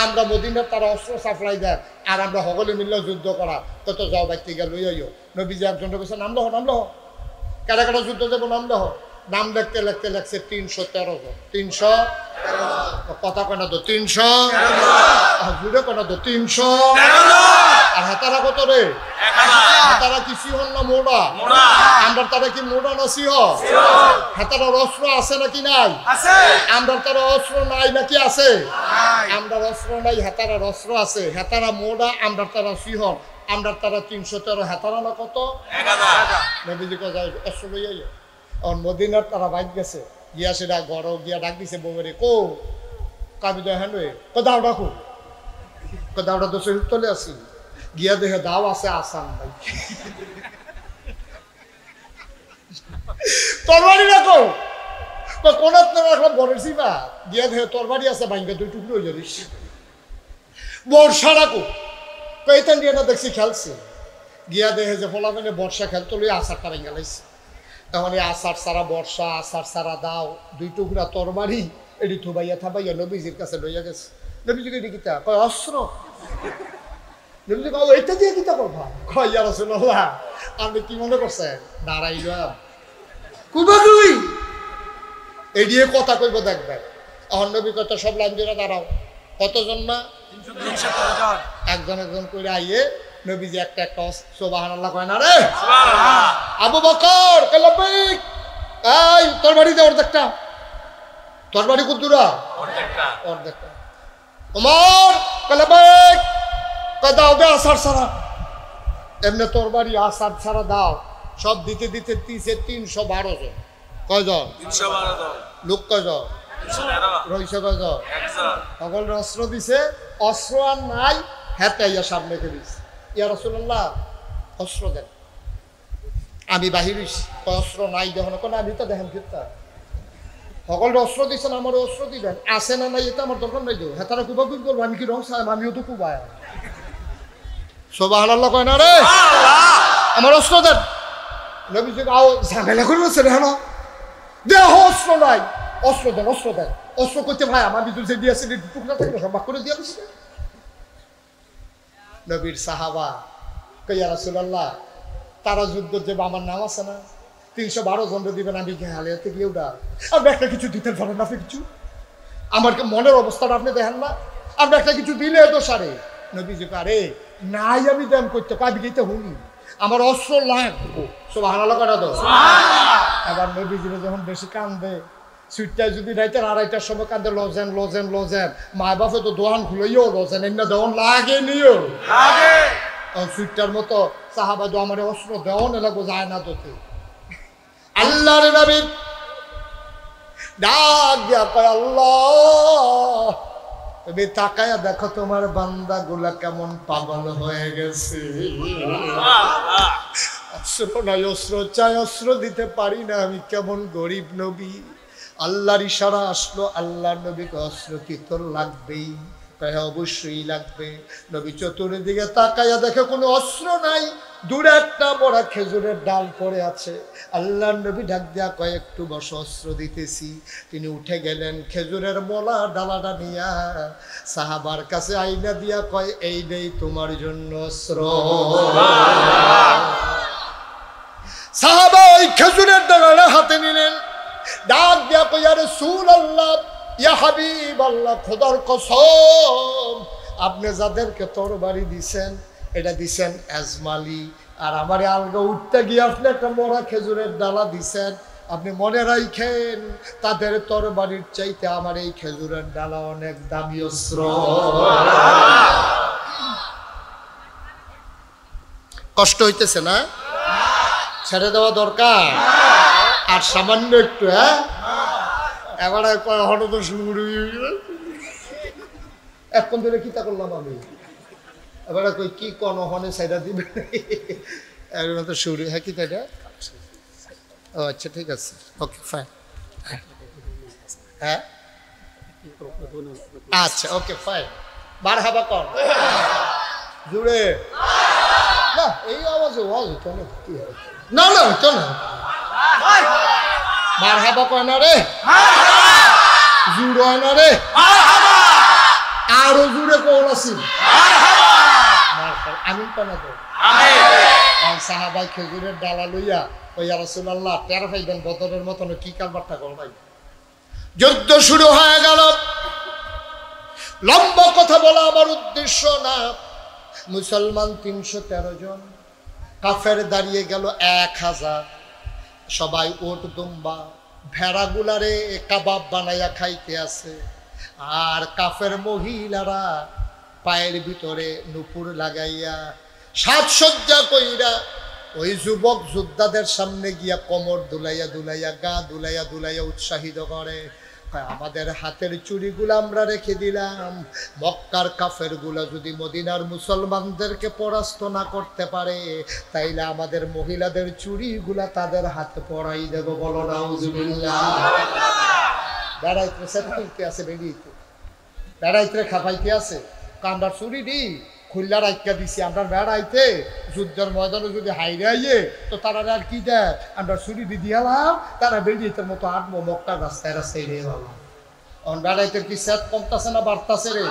আমরা মদিনার তারা অস্ত্র সাপ্লাই দেন আর আমরা সকলে মিললে যুদ্ধ করা তত যাও বাইতে গিয়ে লই আইও নবীজি একজনকে বলছে নাম লহ কারা কারা যুদ্ধ দেবো নাম লহ নাম লিখতে লিখতে লেখছে 313 জন 313 কথা কেনা তো 300 জুড়ে কেনা তো 300 আর হাতারা কত রে হাতারা কি সিহন না মোড়া আমরা তারা কি মোড়া না সিহ হাতারার অস্ত্র আছে নাকি নাই আমরা তারা অস্ত্র নাই নাকি আছে আমরা অস্ত্র নাই হাতারার অস্ত্র আছে হাতারা মোড়া আমরা তারা সিহন আমরা তারা 313 হাতারা না কত 1000 নবীজি কয় যাও অস্ত্র লই আইও আর মদিনার তারা বাইক গেছে গিয়া সেটা ঘর গিয়া ডাক দিছে বউরে কো কাবি দেন দাও ডাকো দাওটা তো শহীদ তলে আসি গিয়া দেখে দাও আছে আসান ভাই তরবারি রাখো কোন রাখলাম ঘরের সিবা গিয়া দেখে তরবারি আছে ভাইঙ্গা দুই টুকরো হয়ে যারিস বর্ষা রাখো কইতেন দিয়ে না দেখছি খেলছে গিয়া দেখে যে ফলা মানে বর্ষা খেলতো লই আসারটা ভেঙে লাইছে তখন এই আসার সারা বর্ষা আসার সারা দাও দুই টুকরা তরবারি এটি থুবাইয়া থাবাইয়া নবীজির কাছে লইয়া গেছে নবীজিকে এটি কিতা কয় অস্ত্র নবীজি কয় এটা দিয়ে কিতা করবা কয় ইয়া রাসূলুল্লাহ আপনি কি মনে করছেন দাঁড়াইলাম কুবা তুই এই দিয়ে কথা কইব দেখবেন এখন নবী কত সব লাইন ধরে দাঁড়াও কতজন না 313 একজন একজন করে আইয়ে নবীজি একটা একটা সুবহানাল্লাহ কয় না রে সুবহানাল্লাহ আবু বকর কলবিক এই তরবারি দে অর্ধেকটা তরবারি কুদুরা অর্ধেকটা ওমর কলবিক কদাও দে আসার সারা এমনি তরবারি আসার সারা দাও সব দিতে দিতে 312 জন কয়জন 312 জন লোক কয়জন 313 রইছে কয়জন একজন সকল অস্ত্র দিছে অস্ত্র আর নাই হাতে ইয়া সামনে কে দিছে ইয়া রাসূলুল্লাহ অস্ত্র দেন আমি বাহির হইছি অস্ত্র নাই যখন কোন আমি তো দেখেন কিতা সকল অস্ত্র দিছেন আমার অস্ত্র দিবেন আছে না নাই এটা আমার দরকার নাই তো হাতারা কুবা কুব করব আমি কি রং চাই আমিও তো কুবায় সুবহানাল্লাহ কয় না রে আমার অস্ত্র দেন নবীজি আও ঝামেলা করছে রে হলো দেহ অস্ত্র নাই অস্ত্র দেন অস্ত্র করতে ভাই আমার ভিতর যে দিয়েছে টুকরা থেকে সব ভাগ করে দিয়ে দিছে নবীর সাহাবা কইয়া রাসূলুল্লাহ তারা যুদ্ধ যে আমার নাম আছে না 312 জন দিবেন আমি কি হালিয়াতে গিয়ে উঠা আপনি একটা কিছু দিতে পারেন না কিছু আমার মনের অবস্থাটা আপনি দেখেন না আপনি একটা কিছু দিলে তো সারে নবীজি আরে নাই আমি দাম করতে পাবি গিয়ে হুনি আমার অস্ত্র লাগবো সুবহানাল্লাহ করা দাও এবার নবীজি যখন বেশি কান্দে সুইটটা যদি রাইতের 2:30টার সময় কান্দে লজেন মা বাপে তো দোকান খুলেও লজেন এমনি দেওয়ান লাগে নিও লাগে সুইটটার মতো সাহাবা দো আমার অস্ত্র দেওয়ান লাগবো যায় না তোতে আল্লাহর নবী ডাক দিয়া কয় আল্লাহ তুমি তাকায়া দেখো তোমার বান্দা গুলা কেমন পাগল হয়ে গেছে অস্ত্র নাই অস্ত্র চাই অস্ত্র দিতে পারি না আমি কেমন গরিব নবী আল্লাহর ইশারা আসলো আল্লাহর নবীকে অস্ত্র কি তোর লাগবেই কয় অবশ্যই লাগবে নবী চতুর্দিকে তাকায়া দেখে কোনো অস্ত্র নাই দূরে একটা বড় খেজুরের ডাল পড়ে আছে আল্লাহর নবী ডাক দিয়া কয় একটু বসো অস্ত্র দিতেছি তিনি উঠে গেলেন খেজুরের মোলা ডালাটা নিয়া সাহাবার কাছে আইনা দিয়া কয় এই নেই তোমার জন্য অস্ত্র খেজুরের ডালা হাতে নিলেন, ডাক দিয়া কই, ইয়া রাসূলুল্লাহ, ইয়া হাবিবাল্লাহ, খোদার কসম, আপনি যাদেরকে তরবারি দিছেন এটা দিছেন আজমালি, আর আমার আলগা উঠতে গিয়ে আপনি একটা মরা খেজুরের ডালা দিছেন। আপনি মনে রাখেন তাদের তরবারির চাইতে আমার এই খেজুরের ডালা অনেক দামি অস্ত্র। কষ্ট হইতেছে না? ছেড়ে দেওয়া দরকার আর সামান্য একটু। হ্যাঁ, এবার হঠাৎ শুরু এখন ধরে কিতা করলাম আমি, এবার কই কি কোন হনে সাইডা দিবে তো শুরু। হ্যাঁ, কি তাইটা? ও আচ্ছা, ঠিক আছে, ওকে ফাইন। হ্যাঁ, আচ্ছা, ওকে ফাইন। মারহাবা কর জুড়ে না, এই আওয়াজে ওয়াজ হতো না। না না, হতো না। মারহাবা কয় না রে, জুড় হয় না রে, আরো জুড়ে কোন আছি। আমিন পানা তো সাহাবাই খেজুরের ডালা লইয়া ওই ইয়া রাসূলুল্লাহ টের পাইবেন বদরের মতন কি কারবারটা করবাই। যুদ্ধ শুরু হয়ে গেল। লম্বা কথা বলা আমার উদ্দেশ্য না। মুসলমান ৩১৩ জন, কাফের দাঁড়িয়ে গেল ১০০০। সবাই ওট দুম্বা ভেড়াগুলারে কাবাব বানাইয়া খাইতে আছে, আর কাফের মহিলারা পায়ের ভিতরে নুপুর লাগাইয়া সাজসজ্জা কইরা ওই যুবক যোদ্ধাদের সামনে গিয়া কোমর দুলাইয়া দুলাইয়া, গা দুলাইয়া দুলাইয়া উৎসাহিত করে। আমাদের হাতের চুড়িগুলো আমরা রেখে দিলাম, মক্কার কাফেরগুলো যদি মদিনার মুসলমানদেরকে পরাস্ত না করতে পারে তাইলে আমাদের মহিলাদের চুড়িগুলা তাদের হাতে পরাই দেব। বলো নাউজুবিল্লাহ। বেড়াইতে সেটকে আছে, বেরিয়েতে বেড়াইতে খাপাইতে আছে, আমরা চুরি দিই খুললা রাখা দিছি। আমরা বেড়াইতে যুদ্ধের ময়দানে যদি হাইরে আইয়ে তো তারা আর কি দেয়, আমরা চুরি দিয়ে দিলাম, তারা বেরিয়েতে মতো আটবো মক্কার রাস্তায় রাস্তায় রে বাবা। বেড়াইতে কি সেট কমতাছে না বাড়তাছে রে?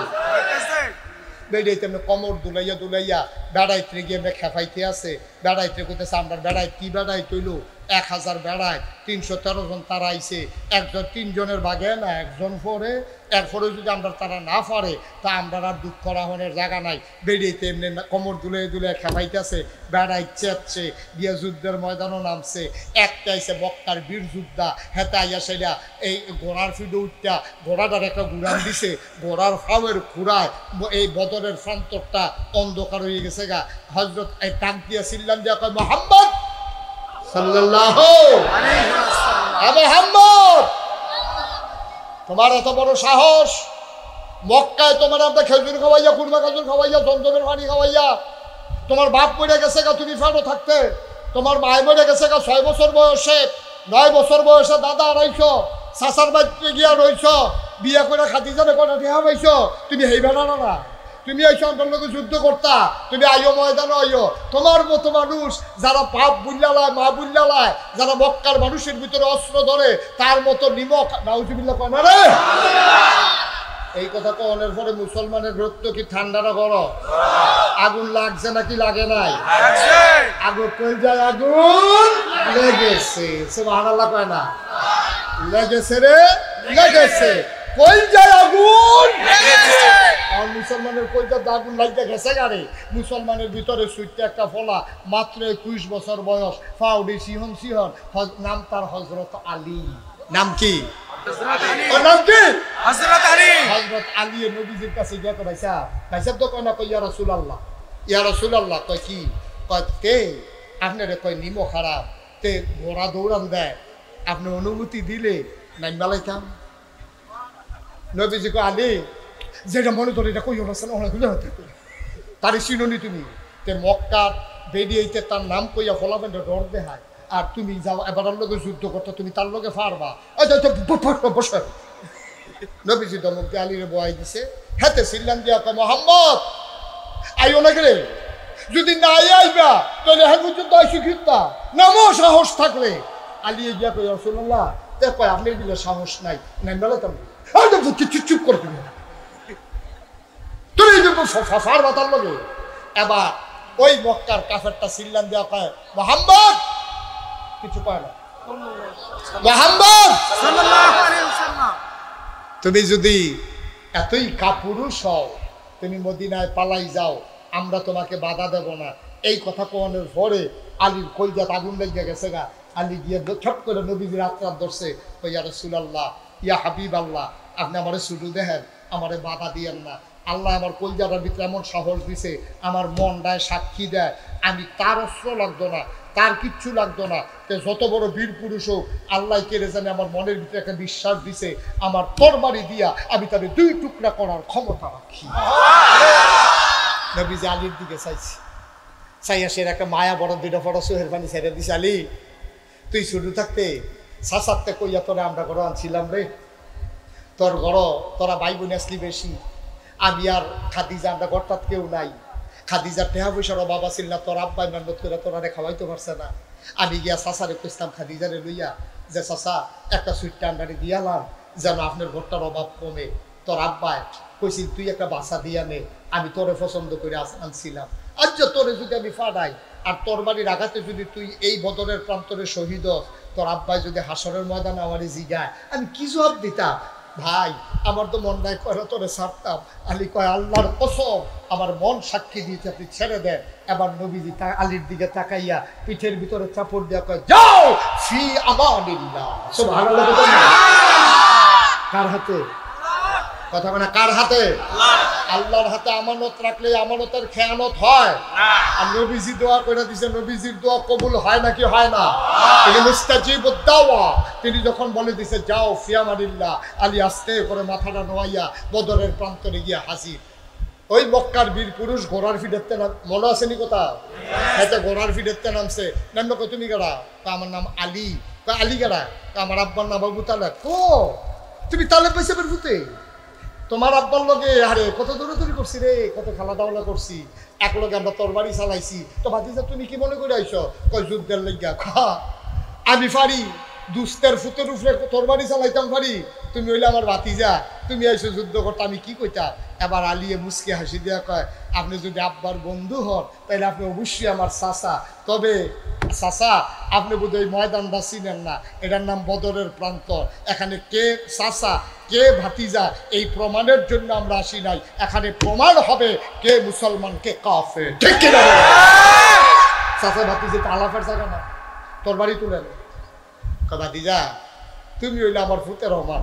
বেড়াইতে এমনি কোমর দুলাইয়া দুলাইয়া বেড়াইতে গিয়ে এমনি খেপাইতে আছে। বেড়াইতে করতেছে আমরা বেড়াই কি বেড়াই তৈল ১০০০ বেড়ায় ৩১৩ জন তারা আইছে। একজন ৩ জনের ভাগে না একজন পরে, এরপরে যদি আমরা তারা না পারে তা আমরা আর দুঃখ রাহনের জায়গা নাই। বেরিয়েতে এমনি কোমর দুলে দুলে খেপাইতেছে, বেড়াই চেপছে গিয়ে যুদ্ধের ময়দানও নামছে। একটা আইসে মক্কার বীর যোদ্ধা, হেতা আইয়া সেটা এই ঘোড়ার ফিডে উঠটা ঘোড়াটার একটা গুড়ান দিছে, ঘোড়ার ফামের খুঁড়ায় এই বদরের প্রান্তরটা অন্ধকার হয়ে গেছে গা। হজরত এই টাক দিয়া সিল্লাম দিয়া কয়, মুহাম্মদ সাল্লাল্লাহু আলাইহি ওয়াসাল্লাম, মুহাম্মদ তোমার এত বড় সাহস, মক্কায় তোমার আমরা খেজুর খাওয়াইয়া, কুরমা খেজুর খাওয়াইয়া, জমজমের পানি খাওয়াইয়া, তোমার বাপ মরে গেছে গা তুমি ফেরো থাকতে, তোমার মায় মরে গেছে গা ৬ বছর বয়সে, ৯ বছর বয়সে দাদা রইছ, চাচার বাড়িতে গিয়া রইছ, বিয়ে করে খাদিজারে করে দেহা পাইছ, তুমি হেইবা না না, তুমি আইসো আমার লোক যুদ্ধ করতা, তুমি আইও ময়দানে আইও। তোমার মতো মানুষ যারা পাপ বুল্লালায়, মা বুল্লালায়, যারা মক্কার মানুষের ভিতরে অস্ত্র ধরে, তার মতো নিমক নাউজুবিল্লাহ কয় না রে। এই কথা কনের পরে মুসলমানের রক্ত কি ঠান্ডা না গরম? আগুন লাগছে নাকি লাগে নাই? আগুন কই যায়, আগুন লেগেছে। সুবহানাল্লাহ কয় না? লেগেছে রে, লেগেছে। কই যায় আগুন লেগেছে। আর মুসলমানের কইটা আগুন লাগতে গেছে গাড়ি। মুসলমানের ভিতরে সুইটটা একটা ফলা, মাত্র ২১ বছর বয়স, ফাউডি সিহন সিহন, নাম তার হযরত আলী। নাম কি? নাম কি? হযরত আলী। হযরত আলী নবীজির কাছে গিয়ে কয়, ভাইসা তো কয় না, কই ইয়া রাসূলুল্লাহ, ইয়া রাসূলুল্লাহ। কয় কি? কয় তে আপনারে কয় নিমো খারাপ, তে ঘোড়া দৌড়ান দেয়, আপনি অনুমতি দিলে নাই মালাইতাম। নবীজি কয়, আলী যেটা মনে ধরে এটা কই না, তারই চিননি তুমি। তে মক্কা বেরিয়েতে তার নাম কইয়া ফলাবেন ডর দেখায়, আর তুমি যাও এবার লোকে যুদ্ধ করতে, তুমি তার লোকে পারবা। বসে নবীজি দমক দিয়ে আলীরে বয়াই দিছে। হাতে সিল্লাম দিয়া কয়, মুহাম্মদ আইও না গেলে, যদি না আইবা তাহলে হ্যাঁ পর্যন্ত আইসি খিতা নামো সাহস থাকলে। আলী গিয়া কই, রাসূলুল্লাহ তে কয় আপনি দিলে সাহস নাই, নাই বলে তুমি চুপ করে তুমি ফাফার বাতার লগে। এবার ওই মক্কার কাফেরটা সিল্লাম দেওয়া কয়, মুহাম্মদ কিছু পায় না। মুহাম্মদ সাল্লাল্লাহু আলাইহি ওয়াসাল্লাম, তুমি যদি এতই কাপুরুষ হও, তুমি মদিনায় পালাই যাও, আমরা তোমাকে বাধা দেব না। এই কথা কোয়ানোর পরে আলীর কলজাত আগুন লেগে গেছে গা। আলী গিয়ে ছট করে নবীজির আত্মার ধরছে, ইয়া রাসূলুল্লাহ, ইয়া হাবিব আল্লাহ, আপনি আমারে শুধু দেখেন, আমারে বাধা দিয়েন না। আল্লাহ আমার কলজাটার ভিতরে এমন সাহস দিছে, আমার মনটায় সাক্ষী দেয়, আমি তার অস্ত্র লাগতো না, তার কিচ্ছু লাগতো না। যত বড় বীর পুরুষ হোক, আল্লাহ কেড়ে জানে আমার মনের ভিতরে একটা বিশ্বাস দিছে, আমার তরবারি দিয়া আমি তাদের 2 টুকরা করার ক্ষমতা রাখি। নবীজি আলীর দিকে চাইছি, চাইয়া সে একটা মায়া বড় 2টা বড় চোখের পানি ছেড়ে দিছে, আলী তুই শুরু থাকতে সাসাতে কইয়া তোরে আমরা ঘর আনছিলাম রে, তোর ঘর তোরা ভাই বোন আসলি বেশি, আমি আর খাদিজা আমরা ঘরটাত কেউ নাই, খাদিজার টেহা পয়সার অভাব আছিল না, তোর আব্বাই মেহনত করে তোরারে খাওয়াইতে পারছে না। আমি গিয়া চাচারে কইতাম খাদিজারে লইয়া যে চাচা একটা সুইটটা আন্ডারে দিয়ালাম যেন আপনার ঘরটার অভাব কমে। তোর আব্বাই কইছিল তুই একটা বাসা দিয়া নে, আমি তোরে পছন্দ করে আনছিলাম। আজ তোরে যদি আমি ফাড়াই আর তোর বাড়ির আঘাতে যদি তুই এই বদরের প্রান্তরে শহীদ হস, তোর আব্বাই যদি হাসরের ময়দানে আমারে জিগায়, আমি কি জবাব দিতাম? ভাই আমার তো মন নাই কয়রা তোরে ছাড়তাম। আলী কয় আল্লাহর কসম, আমার মন সাক্ষী দিয়েছে, আপনি ছেড়ে দেন। এবার নবীজি আলীর দিকে তাকাইয়া পিঠের ভিতরে চাপড় দিয়া কয়, যাও ফি আমানিল্লাহ। সুবহানাল্লাহ। কার হাতে কথা বলে? কার হাতে? আল্লাহর হাতে আমানত রাখলে আমানতের খেয়ানত হয়। আর নবীজি দোয়া করে দিয়েছে, নবীজির দোয়া কবুল হয় নাকি হয় না? মুস্তাজিবুদ দাওয়া। তিনি যখন বলে দিয়েছে যাও ফি আমানিল্লাহ, আলী আস্তে করে মাথাটা নোয়াইয়া বদরের প্রান্তরে গিয়ে হাজির। ওই মক্কার বীর পুরুষ ঘোড়ার ফিডেতে নাম, মনে আসেনি কথা? হ্যাঁ, ঘোড়ার ফিডেতে নামছে। নাম না তুমি গাড়া? আমার নাম আলী। আলী গাড়া? আমার আব্বার নাম আবু তালেব। ও তুমি তালেব পাইছে বের ভূতে? তোমার আব্বার লগে আরে কত দৌড়াদৌড়ি করছি রে, কত খেলা দাওলা করছি, এক লগে আমরা তরবারি চালাইছি। তো ভাতিজা তুমি কি মনে করে আইছো? কয় যুদ্ধের লেগা। আমি পারি, দুস্তের ফুতের উপরে তরবারি চালাইতাম পারি, তুমি হইলে আমার ভাতিজা, তুমি আইসো যুদ্ধ করতে, আমি কি কইতা? এবার আলিয়ে মুসকে হাসি দিয়া কয়, আপনি যদি আব্বার বন্ধু হন তাহলে আপনি অবশ্যই আমার চাচা। তবে চাচা আপনি বোধ হয় ময়দানটা চিনেন না, এটার নাম বদরের প্রান্ত। এখানে কে চাচা কে ভাতিজা এই প্রমাণের জন্য আমরা আসি নাই, এখানে প্রমাণ হবে কে মুসলমান কে কাফের। ঠিক কিনা? চাচা ভাতিজা তো আলাপের জায়গা না, তোর বাড়ি তুলেন। ভাতিজা তুমি হইলে আমার ফুতের রহমান,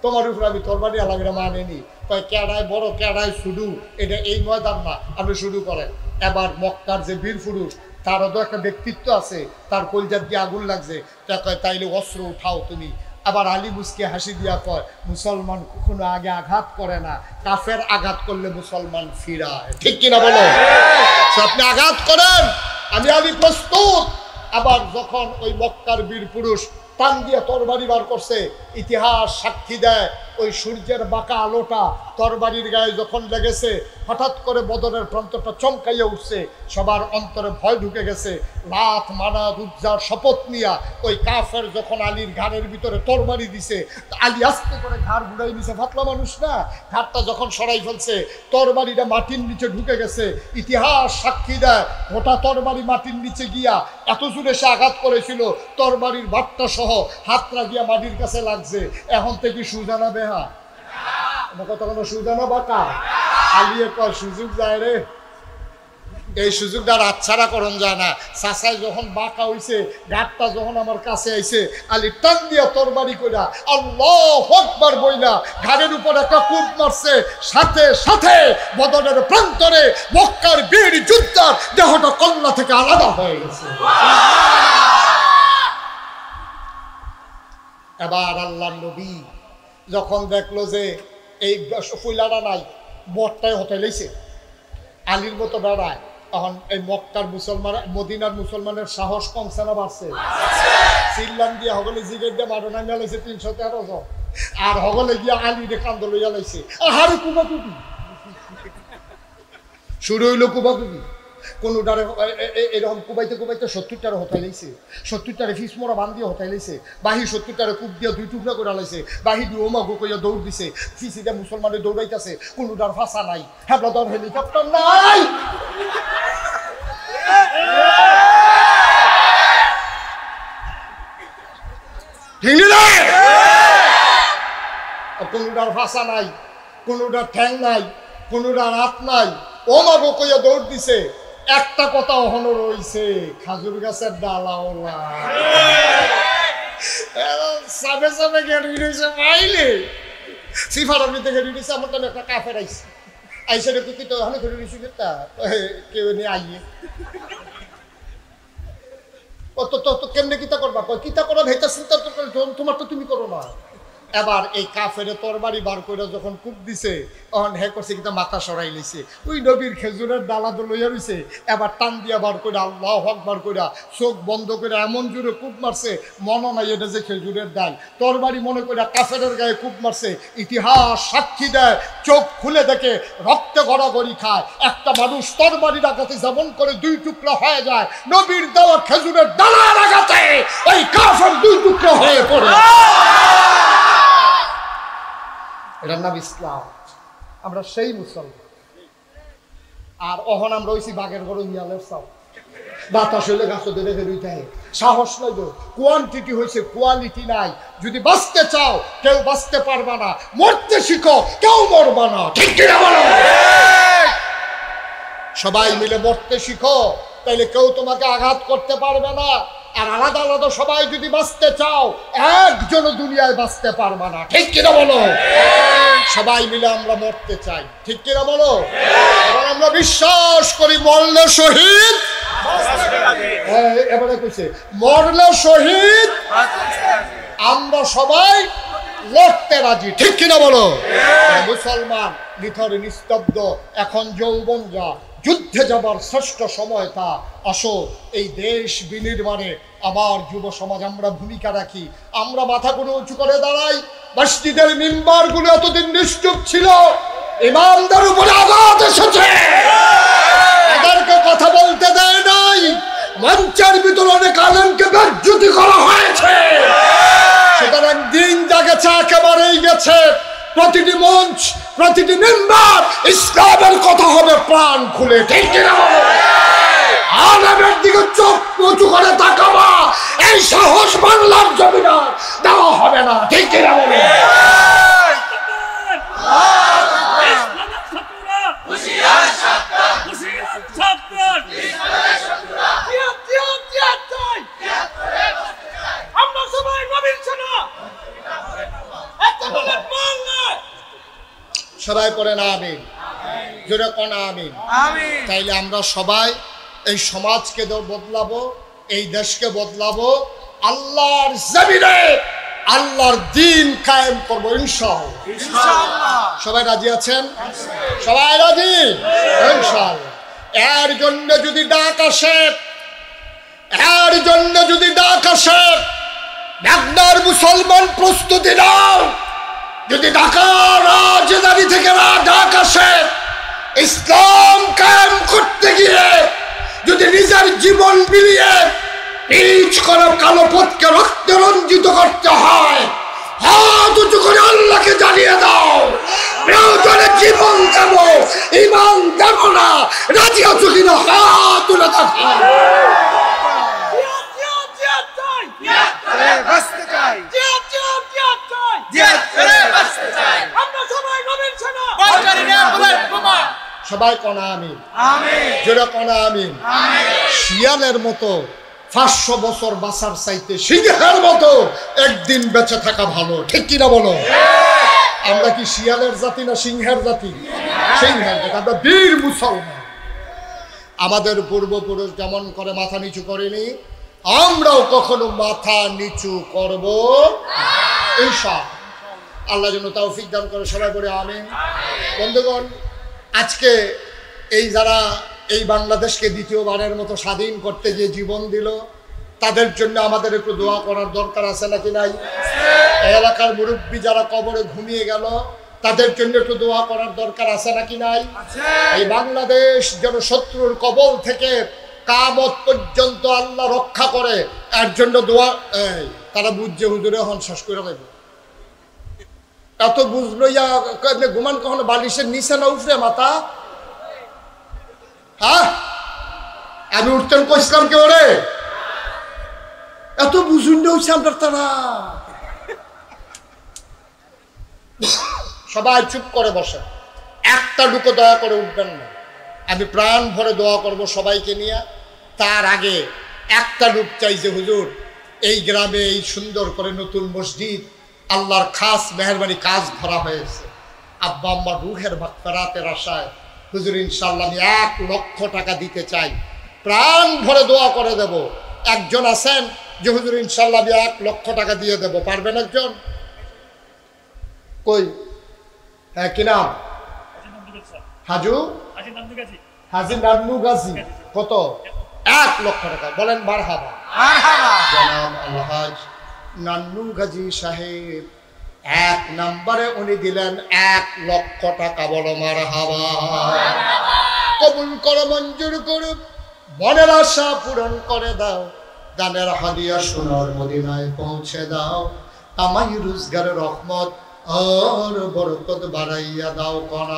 তোমার উপরে আমি তোর বাড়ি আলাদা মানেনি। কয় কেডায় বড় কেডায় শুরু, এটা এই ময়দান না, আপনি শুরু করেন। এবার মক্কার যে বীর পুরুষ, তারও তো একটা ব্যক্তিত্ব আছে, তার কলজার দিয়ে আগুন লাগছে, তা কয় তাইলে অস্ত্র উঠাও তুমি। আবার আলী মুসকে হাসি দিয়া কয়, মুসলমান কখনো আগে আঘাত করে না, কাফের আঘাত করলে মুসলমান ফিরায়। ঠিক কিনা বলো? আপনি আঘাত করেন, আমি আলী প্রস্তুত। আবার যখন ওই মক্কার বীর পুরুষ টান দিয়ে তরবারি বার করছে, ইতিহাস সাক্ষী দেয় ওই সূর্যের বাঁকা আলোটা তরবারির গায়ে যখন লেগেছে, হঠাৎ করে বদরের প্রান্তটা চমকাইয়া উঠছে, সবার অন্তরে ভয় ঢুকে গেছে। লাত মানাত উজ্জার শপথ নিয়া ওই কাফের যখন আলীর ঘাড়ের ভিতরে তরবারি দিছে, আলী আস্তে করে ঘাড় ঘুরাই নিছে, ফাতলা মানুষ না, ঘাড়টা যখন সরাই ফেলছে, তরবারিটা মাটির নিচে ঢুকে গেছে। ইতিহাস সাক্ষী দেয় গোটা তরবারি মাটির নিচে গিয়া এত জোরে সে আঘাত করেছিল, তরবারির ভাতটা সহ হাতটা গিয়া মাটির কাছে লাগছে। এখন থেকে সুজানা বেহা কথা কোনো সুজানা বাঁকা? আলিয়ে কয় সুযোগ যায় রে, এই সুযোগটা আচ্ছাড়া করন যায় না। চাচাই যখন বাঁকা হইছে, ঘাটটা যখন আমার কাছে আইছে, আলী টান দিয়া তরবারি কইরা আল্লাহু আকবার বইলা ঘাড়ের উপর একটা কূপ মারছে, সাথে সাথে বদরের প্রান্তরে মক্কার বীর যোদ্ধার দেহটা কল্লা থেকে আলাদা হয়ে গেছে। এবার আল্লাহর নবী যখন দেখলো যে এই ফুলারা নাই, বটটাই হতে লেছে, আলীর মতো দাঁড়ায়, তখন এই মক্কার মুসলমান মদিনার মুসলমানের সাহস কমছে না বাড়ছে? সিল্লাম দিয়ে হগলে জিগের দিয়ে মারণা মেলাইছে 313 জন, আর হগলে গিয়ে আলী রে কান্দ লইয়া লাইছে। আহারে কুবাকুবি শুরু হইল, কুবাকুবি। কোনোটারে এরকম কুবাইতে কুবাইতে 70টারে হতাই লাইছে, 70টারে ফিসমোরা বান দিয়ে হতাই লাইছে, বাহি 70টারে কূপ দিয়ে 2 টুকরা করে লাইছে, বাহি দিয়ে ওমাগো কইয়া দৌড় দিছে, ফিসিটা মুসলমানের দৌড়াইতেছে, কোনোটার ফাঁসা নাই, হেবলাদর হেলিকপ্টার নাই। ঠিক না? কোনোটার ভাষা নাই, কোনোটার ঠ্যাং নাই, কোনোটার হাত নাই। ও মা গো কইয়া দৌড় দিছে। একটা কথা অহনো রইছে, খাজুর গাছের ডালাওলা সাবে সাবে গেড়ি রইছে মাইলে সিফার আমি থেকে রইছে। আমার তো একটা কাফের আইছে, আইসা রে কুকি তো হানি করে রইছে তা কেউ নিয়ে আইয়ে ও তো তো কেমনে কিতা করবা? কই কিতা করা ভেতা চিন্তা তোমার তো তুমি করো না। এবার এই কাফের তরবারি বার করে যখন কূপ দিছে তখন হে করছে কিন্তু মাথা সরাই লইছে। ওই নবীর খেজুরের ডালা তো লইয়া রইছে। এবার টান দিয়া বার করে আল্লাহু আকবার কইরা চোখ বন্ধ করে এমন জোরে কূপ মারছে, মনে নাই এটা যে খেজুরের ডাল। তরবারি মনে করে কাফেরের গায়ে কূপ মারছে। ইতিহাস সাক্ষী দেয়, চোখ খুলে দেখে রক্তে গড়াগড়ি খায়। একটা মানুষ তরবারির আঘাতে যেমন করে দুই টুকরা হয়ে যায়, নবীর দেওয়া খেজুরের ডালার আঘাতে ওই কাফের দুই টুকরা হয়ে পড়ে। এটার নাম ইসলাম। আমরা সেই মুসলমান। আর অহন আমরা হইছি বাঘের বড় ইয়ালের চাও, বাতাস হইলে গাছ ধরে ফেরুইতে সাহস নাই। কোয়ান্টিটি হয়েছে, কোয়ালিটি নাই। যদি বাঁচতে চাও কেউ বাঁচতে পারবা না, মরতে শিখো কেউ মরবা না। ঠিক কিনা বলো? সবাই মিলে মরতে শিখো, তাইলে কেউ তোমাকে আঘাত করতে পারবে না। আর আলাদা আলাদা সবাই যদি বাঁচতে চাও, একজনও দুনিয়ায় বাঁচতে পারবা না। ঠিক কিনা বলো? সবাই মিলে আমরা মরতে চাই। ঠিক কিনা বলো? এবার আমরা বিশ্বাস করি মরলে শহীদ, এবারে কইছে মরলে শহীদ, আমরা সবাই লড়তে রাজি। ঠিক কিনা বলো? মুসলমান নিথর নিস্তব্ধ, এখন যৌবন যা, যুদ্ধে যাবার শ্রেষ্ঠ সময় তা। আসো এই দেশ বিনির্মাণে আমার যুব সমাজ আমরা ভূমিকা রাখি। আমরা মাথা করে উঁচু করে দাঁড়াই। মসজিদের মিম্বার গুলো এতদিন নিশ্চুপ ছিল, ইমামদের উপরে আঘাত এসেছে, এদেরকে কথা বলতে দেয় নাই। মঞ্চের ভিতরে অনেক আলেমকে বেজ্জতি করা হয়েছে। সুতরাং দিন যা গেছে একেবারেই গেছে। প্রতিটি মঞ্চ, প্রতিটি মেম্বার ইসলামের কথা হবে প্রাণ খুলে। ঠিক কিনা? আলেমের দিকে চোখ উঁচু করে তাকাবা, এই সাহস বাংলার জমিনা দেওয়া হবে না। ঠিক কিনা বলে? আমরা সবাই নবীর সেনা, সবাই পড়ে না আমিন, জোরে কোনা আমিন। তাইলে আমরা সবাই এই সমাজকে বদলাবো, এই দেশকে বদলাবো, আল্লাহর জমিনে আল্লাহর দ্বীন কায়েম করবো ইনশাআল্লাহ। সবাই রাজি আছেন? সবাই রাজি ইনশাআল্লাহ। এর জন্য যদি ডাক আসে, এর জন্য যদি ডাক আসে, বাগদার মুসলমান প্রস্তুতি নাও। যদি ঢাকা রাজধানী থেকে ডাক আসে, ইসলাম কায়েম করতে গিয়ে যদি নিজের জীবন বিলিয়ে নিজ করা কালো পথকে রক্তে রঞ্জিত করতে হয়, হাত উঁচু করে আল্লাহকে জানিয়ে দাও, প্রয়োজনে জীবন দেব, ঈমান দেব না। রাজি আছো কিনা? হাত তুলে থাকো। সবাই কনা আমিন, জোরে কনা আমিন। শিয়ালের মতো 500 বছর বাঁচার চাইতে সিংহের মতো একদিন বেঁচে থাকা ভালো। ঠিক কিনা বলো? আমরা কি শিয়ালের জাতি না সিংহের জাতি? সিংহের জাতি। আমরা বীর মুসলমান। আমাদের পূর্বপুরুষ যেমন করে মাথা নিচু করেনি, আমরাও কখনো মাথা নিচু করব ইনশাআল্লাহ। আল্লাহ যেন তৌফিক দান করে। সবাই বলে আমিন। বন্ধুগণ, আজকে এই যারা এই বাংলাদেশকে দ্বিতীয়বারের মতো স্বাধীন করতে গিয়ে জীবন দিল, তাদের জন্য আমাদের একটু দোয়া করার দরকার আছে নাকি নাই? এই এলাকার মুরব্বী যারা কবরে ঘুমিয়ে গেল, তাদের জন্য একটু দোয়া করার দরকার আছে নাকি নাই? এই বাংলাদেশ যেন শত্রুর কবল থেকে কিয়ামত পর্যন্ত আল্লাহ রক্ষা করে, এর জন্য দোয়া। তারা বুঝছে হুজুরে হন শেষ করে দেবে। এত বুঝলো ঘুমান কখনো বালিশের নিচে না উঠরে মাথা? হ্যাঁ, আমি উঠতেন কইছিলাম কেউ রে? এত বুঝুন হচ্ছে আমরা তারা সবাই চুপ করে বসে, একটা লুকো দয়া করে উঠবেন না। আমি প্রাণ ভরে দোয়া করব সবাইকে নিয়ে। তার আগে একটা লোক চাই যে হুজুর এই গ্রামে এই সুন্দর করে নতুন মসজিদ আল্লাহর খাস মেহরবানি কাজ ধরা হয়েছে, আব্বা আম্মা রুহের মাগফিরাতের আশায় হুজুর ইনশাআল্লাহ আমি 1 লক্ষ টাকা দিতে চাই, প্রাণ ভরে দোয়া করে দেব। একজন আছেন যে হুজুর ইনশাআল্লাহ আমি 1 লক্ষ টাকা দিয়ে দেব, পারবেন একজন? কই? হ্যাঁ, কি নাম? হাজু হাজি নান্নু গাজী। কত? 1 লক্ষ টাকা। বলেন মারহাবা। জনাব আলহাজ নান্নু গাজী সাহেব 1 নম্বরে উনি দিলেন 1 লক্ষ টাকা। বলো মারহাবা। কবুল করো, মঞ্জুর করো, মনের আশা পূরণ করে দাও, দানের হাদিয়া সোনার মদিনায় পৌঁছে দাও, কামাই রোজগারের রহমত আর বরকত বাড়াইয়া দাও কোন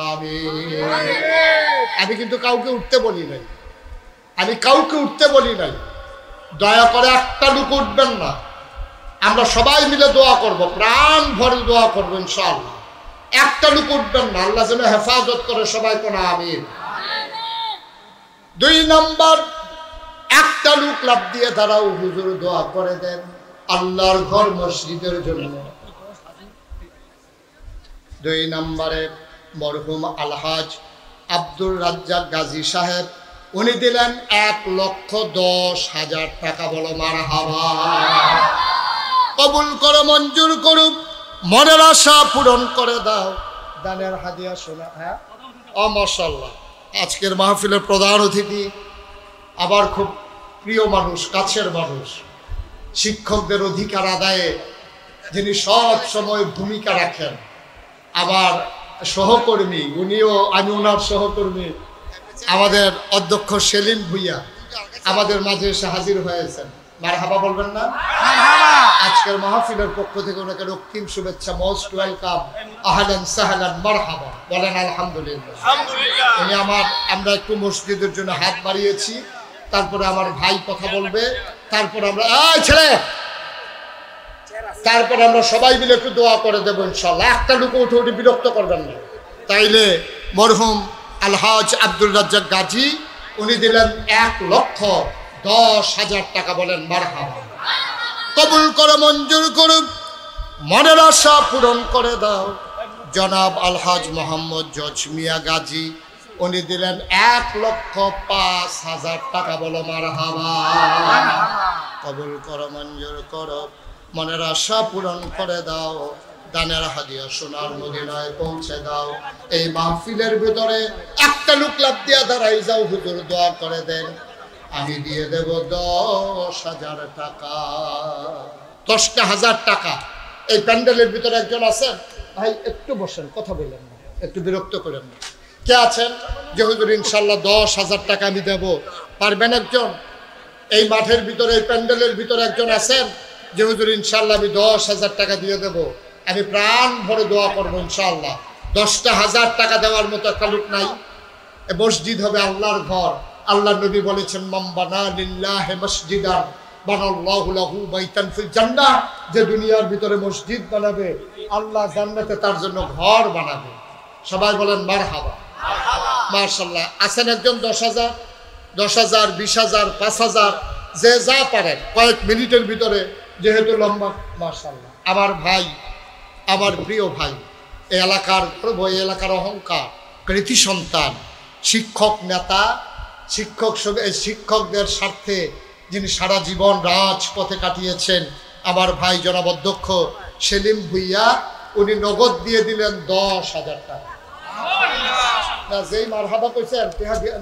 আমি কিন্তু কাউকে উঠতে বলি নাই, আমি কাউকে উঠতে বলি নাই। দয়া করে একটা লোক উঠবেন না, আমরা সবাই মিলে দোয়া করব, প্রাণ ভরে দোয়া করবো ইনশাআল্লাহ। একটা লোক উঠবেন না, আল্লাহ যেন হেফাজত করে সবাই কোন আমিন। 2 নম্বর, একটা লোক লাভ দিয়ে দাঁড়াও, হুজুর দোয়া করে দেন আল্লাহর ঘর মসজিদের জন্য। 2 নম্বরে মরহুম আলহাজ আব্দুর রাজ্জাক গাজী সাহেব, উনি দিলেন 1,10,000 টাকা। বলো মারহাবা। কবুল করো, মঞ্জুর করুক, মনের আশা পূরণ করে দাও, দানের হাদিয়া শোনা। হ্যাঁ, মাশাআল্লাহ। আজকের মাহফিলের প্রধান অতিথি আবার খুব প্রিয় মানুষ, কাছের মানুষ, শিক্ষকদের অধিকার আদায়ে যিনি সব সময় ভূমিকা রাখেন, আমার সহকর্মী, উনিও আমি ওনার সহকর্মী, আমাদের অধ্যক্ষ সেলিম ভুইয়া আমাদের মাঝে এসে হাজির হয়েছেন। মারহাবা বলবেন না? আজকের মাহফিলের পক্ষ থেকে ওনাকে রক্তিম শুভেচ্ছা, মোস্ট ওয়েলকাম, আহলান সাহলান মারহাবা। বলেন আলহামদুলিল্লাহ। উনি আমরা একটু মসজিদের জন্য হাত বাড়িয়েছি, তারপরে আমার ভাই কথা বলবে, তারপরে আমরা তারপরে আমরা সবাই মিলে একটু দোয়া করে দেবো ইনশাআল্লাহ। একটা লোক উঠে উঠে বিরক্ত করবেন না। তাইলে মরহুম আলহাজ আব্দুর রাজ্জাক গাজী উনি দিলেন 1,10,000 টাকা। বলেন মারহাবা। কবুল করে, মঞ্জুর করুন, মনের আশা পূরণ করে দাও। জনাব আলহাজ মোহাম্মদ জজ মিয়া গাজী উনি দিলেন 1,05,000 টাকা। বলো মারহাবা। কবুল করো, মঞ্জুর করো, মনের আশা পূরণ করে দাও, দানের হাদিয়া সোনার মদিনায় পৌঁছে দাও। এই মাহফিলের ভিতরে একটা লোক লাভ দিয়া দাঁড়াই যাও, হুজুর দোয়া করে দেন, আমি দিয়ে দেব 10,000 টাকা। 10,000 টাকা। এই প্যান্ডেলের ভিতরে একজন আছেন? ভাই একটু বসেন, কথা বললেন না, একটু বিরক্ত করেন না। কে আছেন যে হুজুর ইনশাল্লাহ 10,000 টাকা আমি দেব? পারবেন একজন? এই মাঠের ভিতরে, এই প্যান্ডেলের ভিতরে একজন আছেন যে হুজুর ইনশাল্লাহ আমি 10,000 টাকা দিয়ে দেব, আমি প্রাণ ভরে দোয়া করবো ইনশাআল্লাহ। 10,000 টাকা দেওয়ার মতো একটা লোক নাই। মসজিদ হবে আল্লাহর ঘর। আল্লাহ নবী বলেছেন, মান বানা লিল্লাহি মসজিদান বানাল্লাহু লাহু বাইতান ফিল জান্নাহ, যে দুনিয়ার ভিতরে মসজিদ বানাবে, আল্লাহ জান্নাতে তার জন্য ঘর বানাবে। সবাই বলেন মারহাবা। মাশাআল্লাহ। আছেন একজন 10,000, 10,000, 20,000, 5,000, যে যা পারেন, কয়েক মিনিটের ভিতরে, যেহেতু লম্বা। মাশাআল্লাহ। আমার ভাই, আমার প্রিয় ভাই, এই এলাকার প্রভু, এই এলাকার অহংকার, কৃতি সন্তান, শিক্ষক নেতা, শিক্ষকদের স্বার্থে যিনি সারা জীবন রাজপথে কাটিয়েছেন, আমার ভাই জনাব অধ্যক্ষ সেলিম ভুইয়া, উনি নগদ দিয়ে দিলেন 10,000 টাকা। না, যেই মারহাবা কইছেন টেহা দিয়ে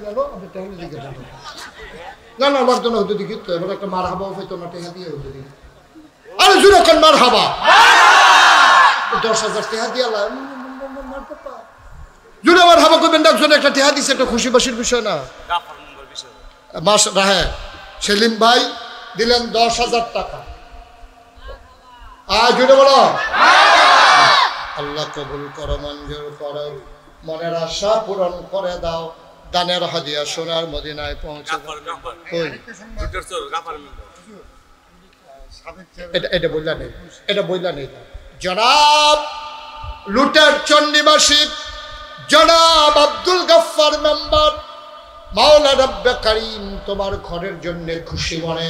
না, আমার জন্য হতে দেখি তো, এবার একটা মারহাবাও হইতো না, টেহা দিয়ে হতে দেখি। আরে জুড়ে কোন মারহাবা। 10,000 টেহা দিয়ে জুড়ে মারহাবা করবেন, একজন একটা টেহা দিচ্ছে, একটা খুশি বাসির বিষয় না। হ্যাঁ, সেলিম ভাই দিলেন 10,000 টাকা। জুড়ে বলো। আল্লাহ কবুল করো, মঞ্জুর করো, মনের আশা পূরণ করে দাও, দানের হাদিয়া সোনার মদিনায় পৌঁছে দাও। এটা বললা নেই, এটা বললা নেই। জনাব লুটের চন্ডিবাসী জনাব আব্দুল গফফার মেম্বার, মাওলা রব্বে কারীম তোমার ঘরের জন্য খুশি মনে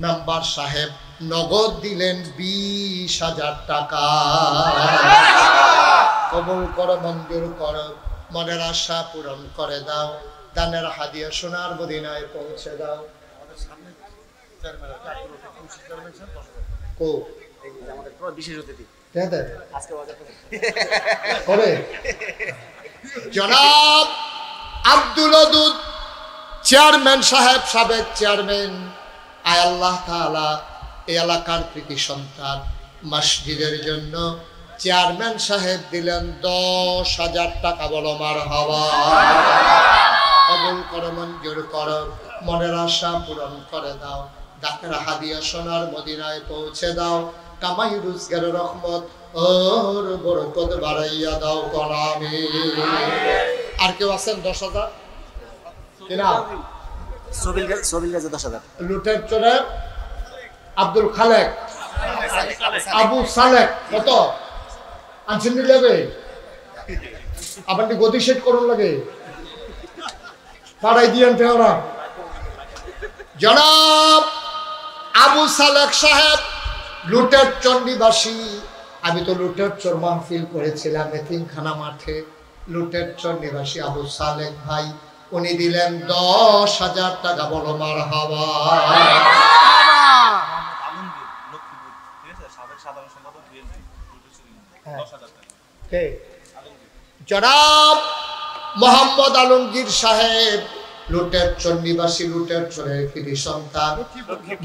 মেম্বার সাহেব নগদ দিলেন 20,000 টাকা। কবুল করো, মঞ্জুর করো, মনের আশা পূরণ করে দাও, দানের হাদিয়া সোনার মদিনায় পৌঁছে দাও। জনাব আব্দুল ওদুদ চেয়ারম্যান সাহেব, সাবেক চেয়ারম্যান, আয় আল্লাহ তাআলা এই এলাকার কৃতি সন্তান মসজিদের জন্য চেয়ারম্যান সাহেব দিলেন 10,000 টাকা। বলো মারহাবা। কবুল করো, মঞ্জুর করো, মনের আশা পূরণ করে দাও, দানের হাদিয়া সোনার মদিনায় পৌঁছে দাও, কামাই রোজগারের রহমত ওর বরকত বাড়াইয়া দাও করামে। আর কেউ আছেন 10,000? কিনা সবিল গাজী 10,000। লুটের চোরের আব্দুল খালেক, আবু সালেক কত আনছেন লাগে? আপনি গতি সেট করুন লাগে, পাড়াই দিয়েন ওরা। জনাব আবু সালেক সাহেব লুটের চন্ডিবাসী, আমি তো লুটের চোর মাহফিল করেছিলাম এতিমখানা মাঠে। লুটের চন্ডিবাসী আবু সালেক ভাই উনি দিলেন 10,000 টাকা। বলো মারহাবা। জনাব মোহাম্মদ আলমগীর সাহেব লুটের চন্ডিবাসী, লুটের চোরের কৃতি সন্তান,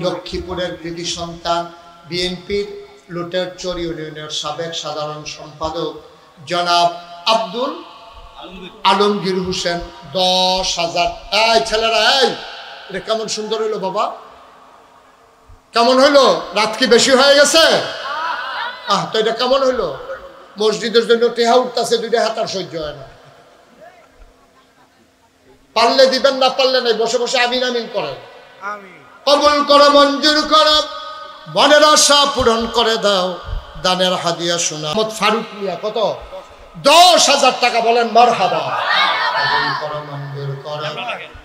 লক্ষ্মীপুরের কৃতি সন্তান, বিএনপির লুটের চোর ইউনিয়নের সাবেক সাধারণ সম্পাদক জনাব আব্দুল আলমগীর হোসেন 10,000। এই ছেলেরা, এই এটা কেমন সুন্দর হইলো বাবা, কেমন হইলো? রাত কি বেশি হয়ে গেছে? তো এটা কেমন হইলো? মসজিদের জন্য টেহা উঠতেছে, 2টা হাতার সহ্য হয় না। পারলে দিবেন, না পারলে নাই, বসে বসে আমিন আমিন করেন। কবুল করো, মঞ্জুর করো, মনের আশা পূরণ করে দাও, দানের হাদিয়া শোনা। ফারুক মিয়া কত? 10,000 টাকা। বলেন মারহাবা। কবুল করো, মঞ্জুর করো,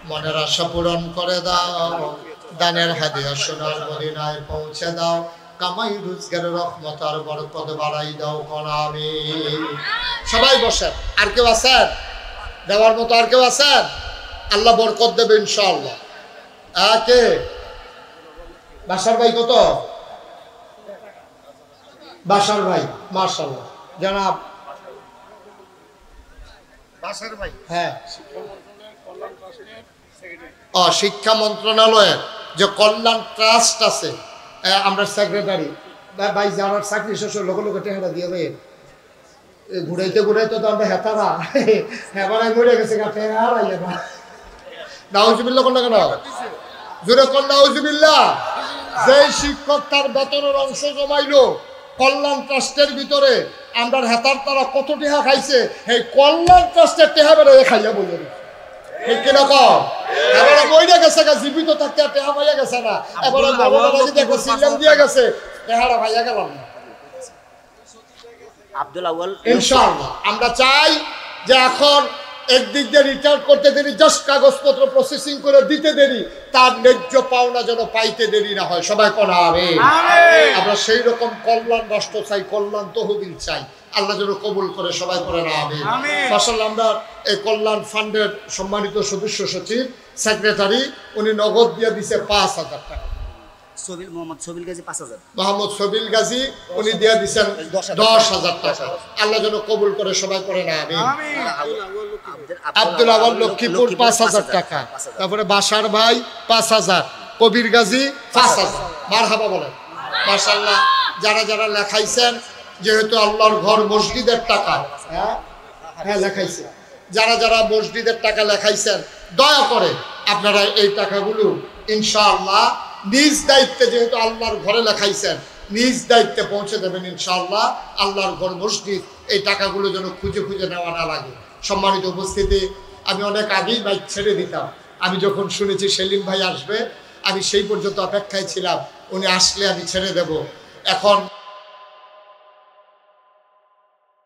মনের আশা পূরণ করে দাও, দানের হাদিয়া সোনার মদিনায় পৌঁছে দাও, কামাই রোজগারের রহমত আর বরকত বাড়াই দাও করামে। সবাই বসেন। আর কেউ আছেন দেওয়ার মতো? আর কেউ আছেন? আল্লাহ বরকত দেবে ইনশাআল্লাহ। কে? বাসার ভাই কত? বাসার ভাই, মাশাআল্লাহ। জনাব বাসার ভাই, হ্যাঁ, শিক্ষা মন্ত্রণালয়ের যে কল্যাণ ট্রাস্ট আছে, আমরা সেক্রেটারি ভাই যারা চাকরি শেষ লোক লোক টেহারা দিয়ে ভাই ঘুরাইতে ঘুরাইতে তো আমরা হেতারা হেবারাই ঘুরে গেছে নাউজুবিল্লাহ কোন কেন জোরে কোন নাউজুবিল্লাহ। যে শিক্ষক তার বেতনের অংশ জমাইলো কল্যাণ ট্রাস্টের ভিতরে, আমরা হেতার তারা কত টেহা খাইছে, এই কল্যাণ ট্রাস্টের টেহা বেড়ে খাইয়া বলে কিরকম এবারে বইটা গেছে, জীবিত থাকতে টেহা পাইয়া গেছে না, এবারে দেখো সিলাম দিয়ে গেছে, টেহারা পাইয়া গেলাম না। আব্দুল আউয়াল ইনশাআল্লাহ আমরা চাই যে এখন একদিক দিয়ে রিটার্ন করতে দেরি, জাস্ট কাগজপত্র প্রসেসিং করে দিতে দেরি, তার ন্যায্য পাওনা যেন পাইতে দেরি না হয়। সবাই কোনা আমিন। আমরা সেই রকম কল্যাণ রাষ্ট্র চাই, কল্যাণ তহবিল চাই, আল্লাহ যেন কবুল করে। সবাই করে না আমিন। মাশাআল্লাহ আমরা এই কল্যাণ ফান্ডের সম্মানিত সদস্য সচিব সেক্রেটারি উনি নগদ দিয়ে দিছে 5,000 টাকা। মোহাম্মদ সবিল গাজী 5,000। মোহাম্মদ সবিল গাজী উনি দিয়ে দিচ্ছেন 10,000 টাকা। আল্লাহ যেন কবুল করে। সবাই করে না আমিন। আব্দুল আওয়াল লক্ষ্মীপুর 5,000 টাকা। তারপরে বাসার ভাই 5,000, কবির গাজী 5,000। মারহাবা বলেন। মাশাআল্লাহ যারা যারা লেখাইছেন, যেহেতু আল্লাহর ঘর মসজিদের টাকা, হ্যাঁ লেখাইছে, যারা যারা মসজিদের টাকা লেখাইছেন দয়া করে আপনারা এই টাকাগুলো ইনশাআল্লাহ নিজ দায়িত্বে, যেহেতু আল্লাহর ঘরে লেখাইছেন, নিজ দায়িত্বে পৌঁছে দেবেন ইনশাআল্লাহ। আল্লাহর ঘর মসজিদ, এই টাকাগুলো যেন খুঁজে খুঁজে নেওয়া না লাগে। সম্মানিত উপস্থিতি, আমি অনেক আগেই বাইক ছেড়ে দিতাম। আমি যখন শুনেছি সেলিম ভাই আসবে, আমি সেই পর্যন্ত অপেক্ষায় ছিলাম, উনি আসলে আমি ছেড়ে দেব। এখন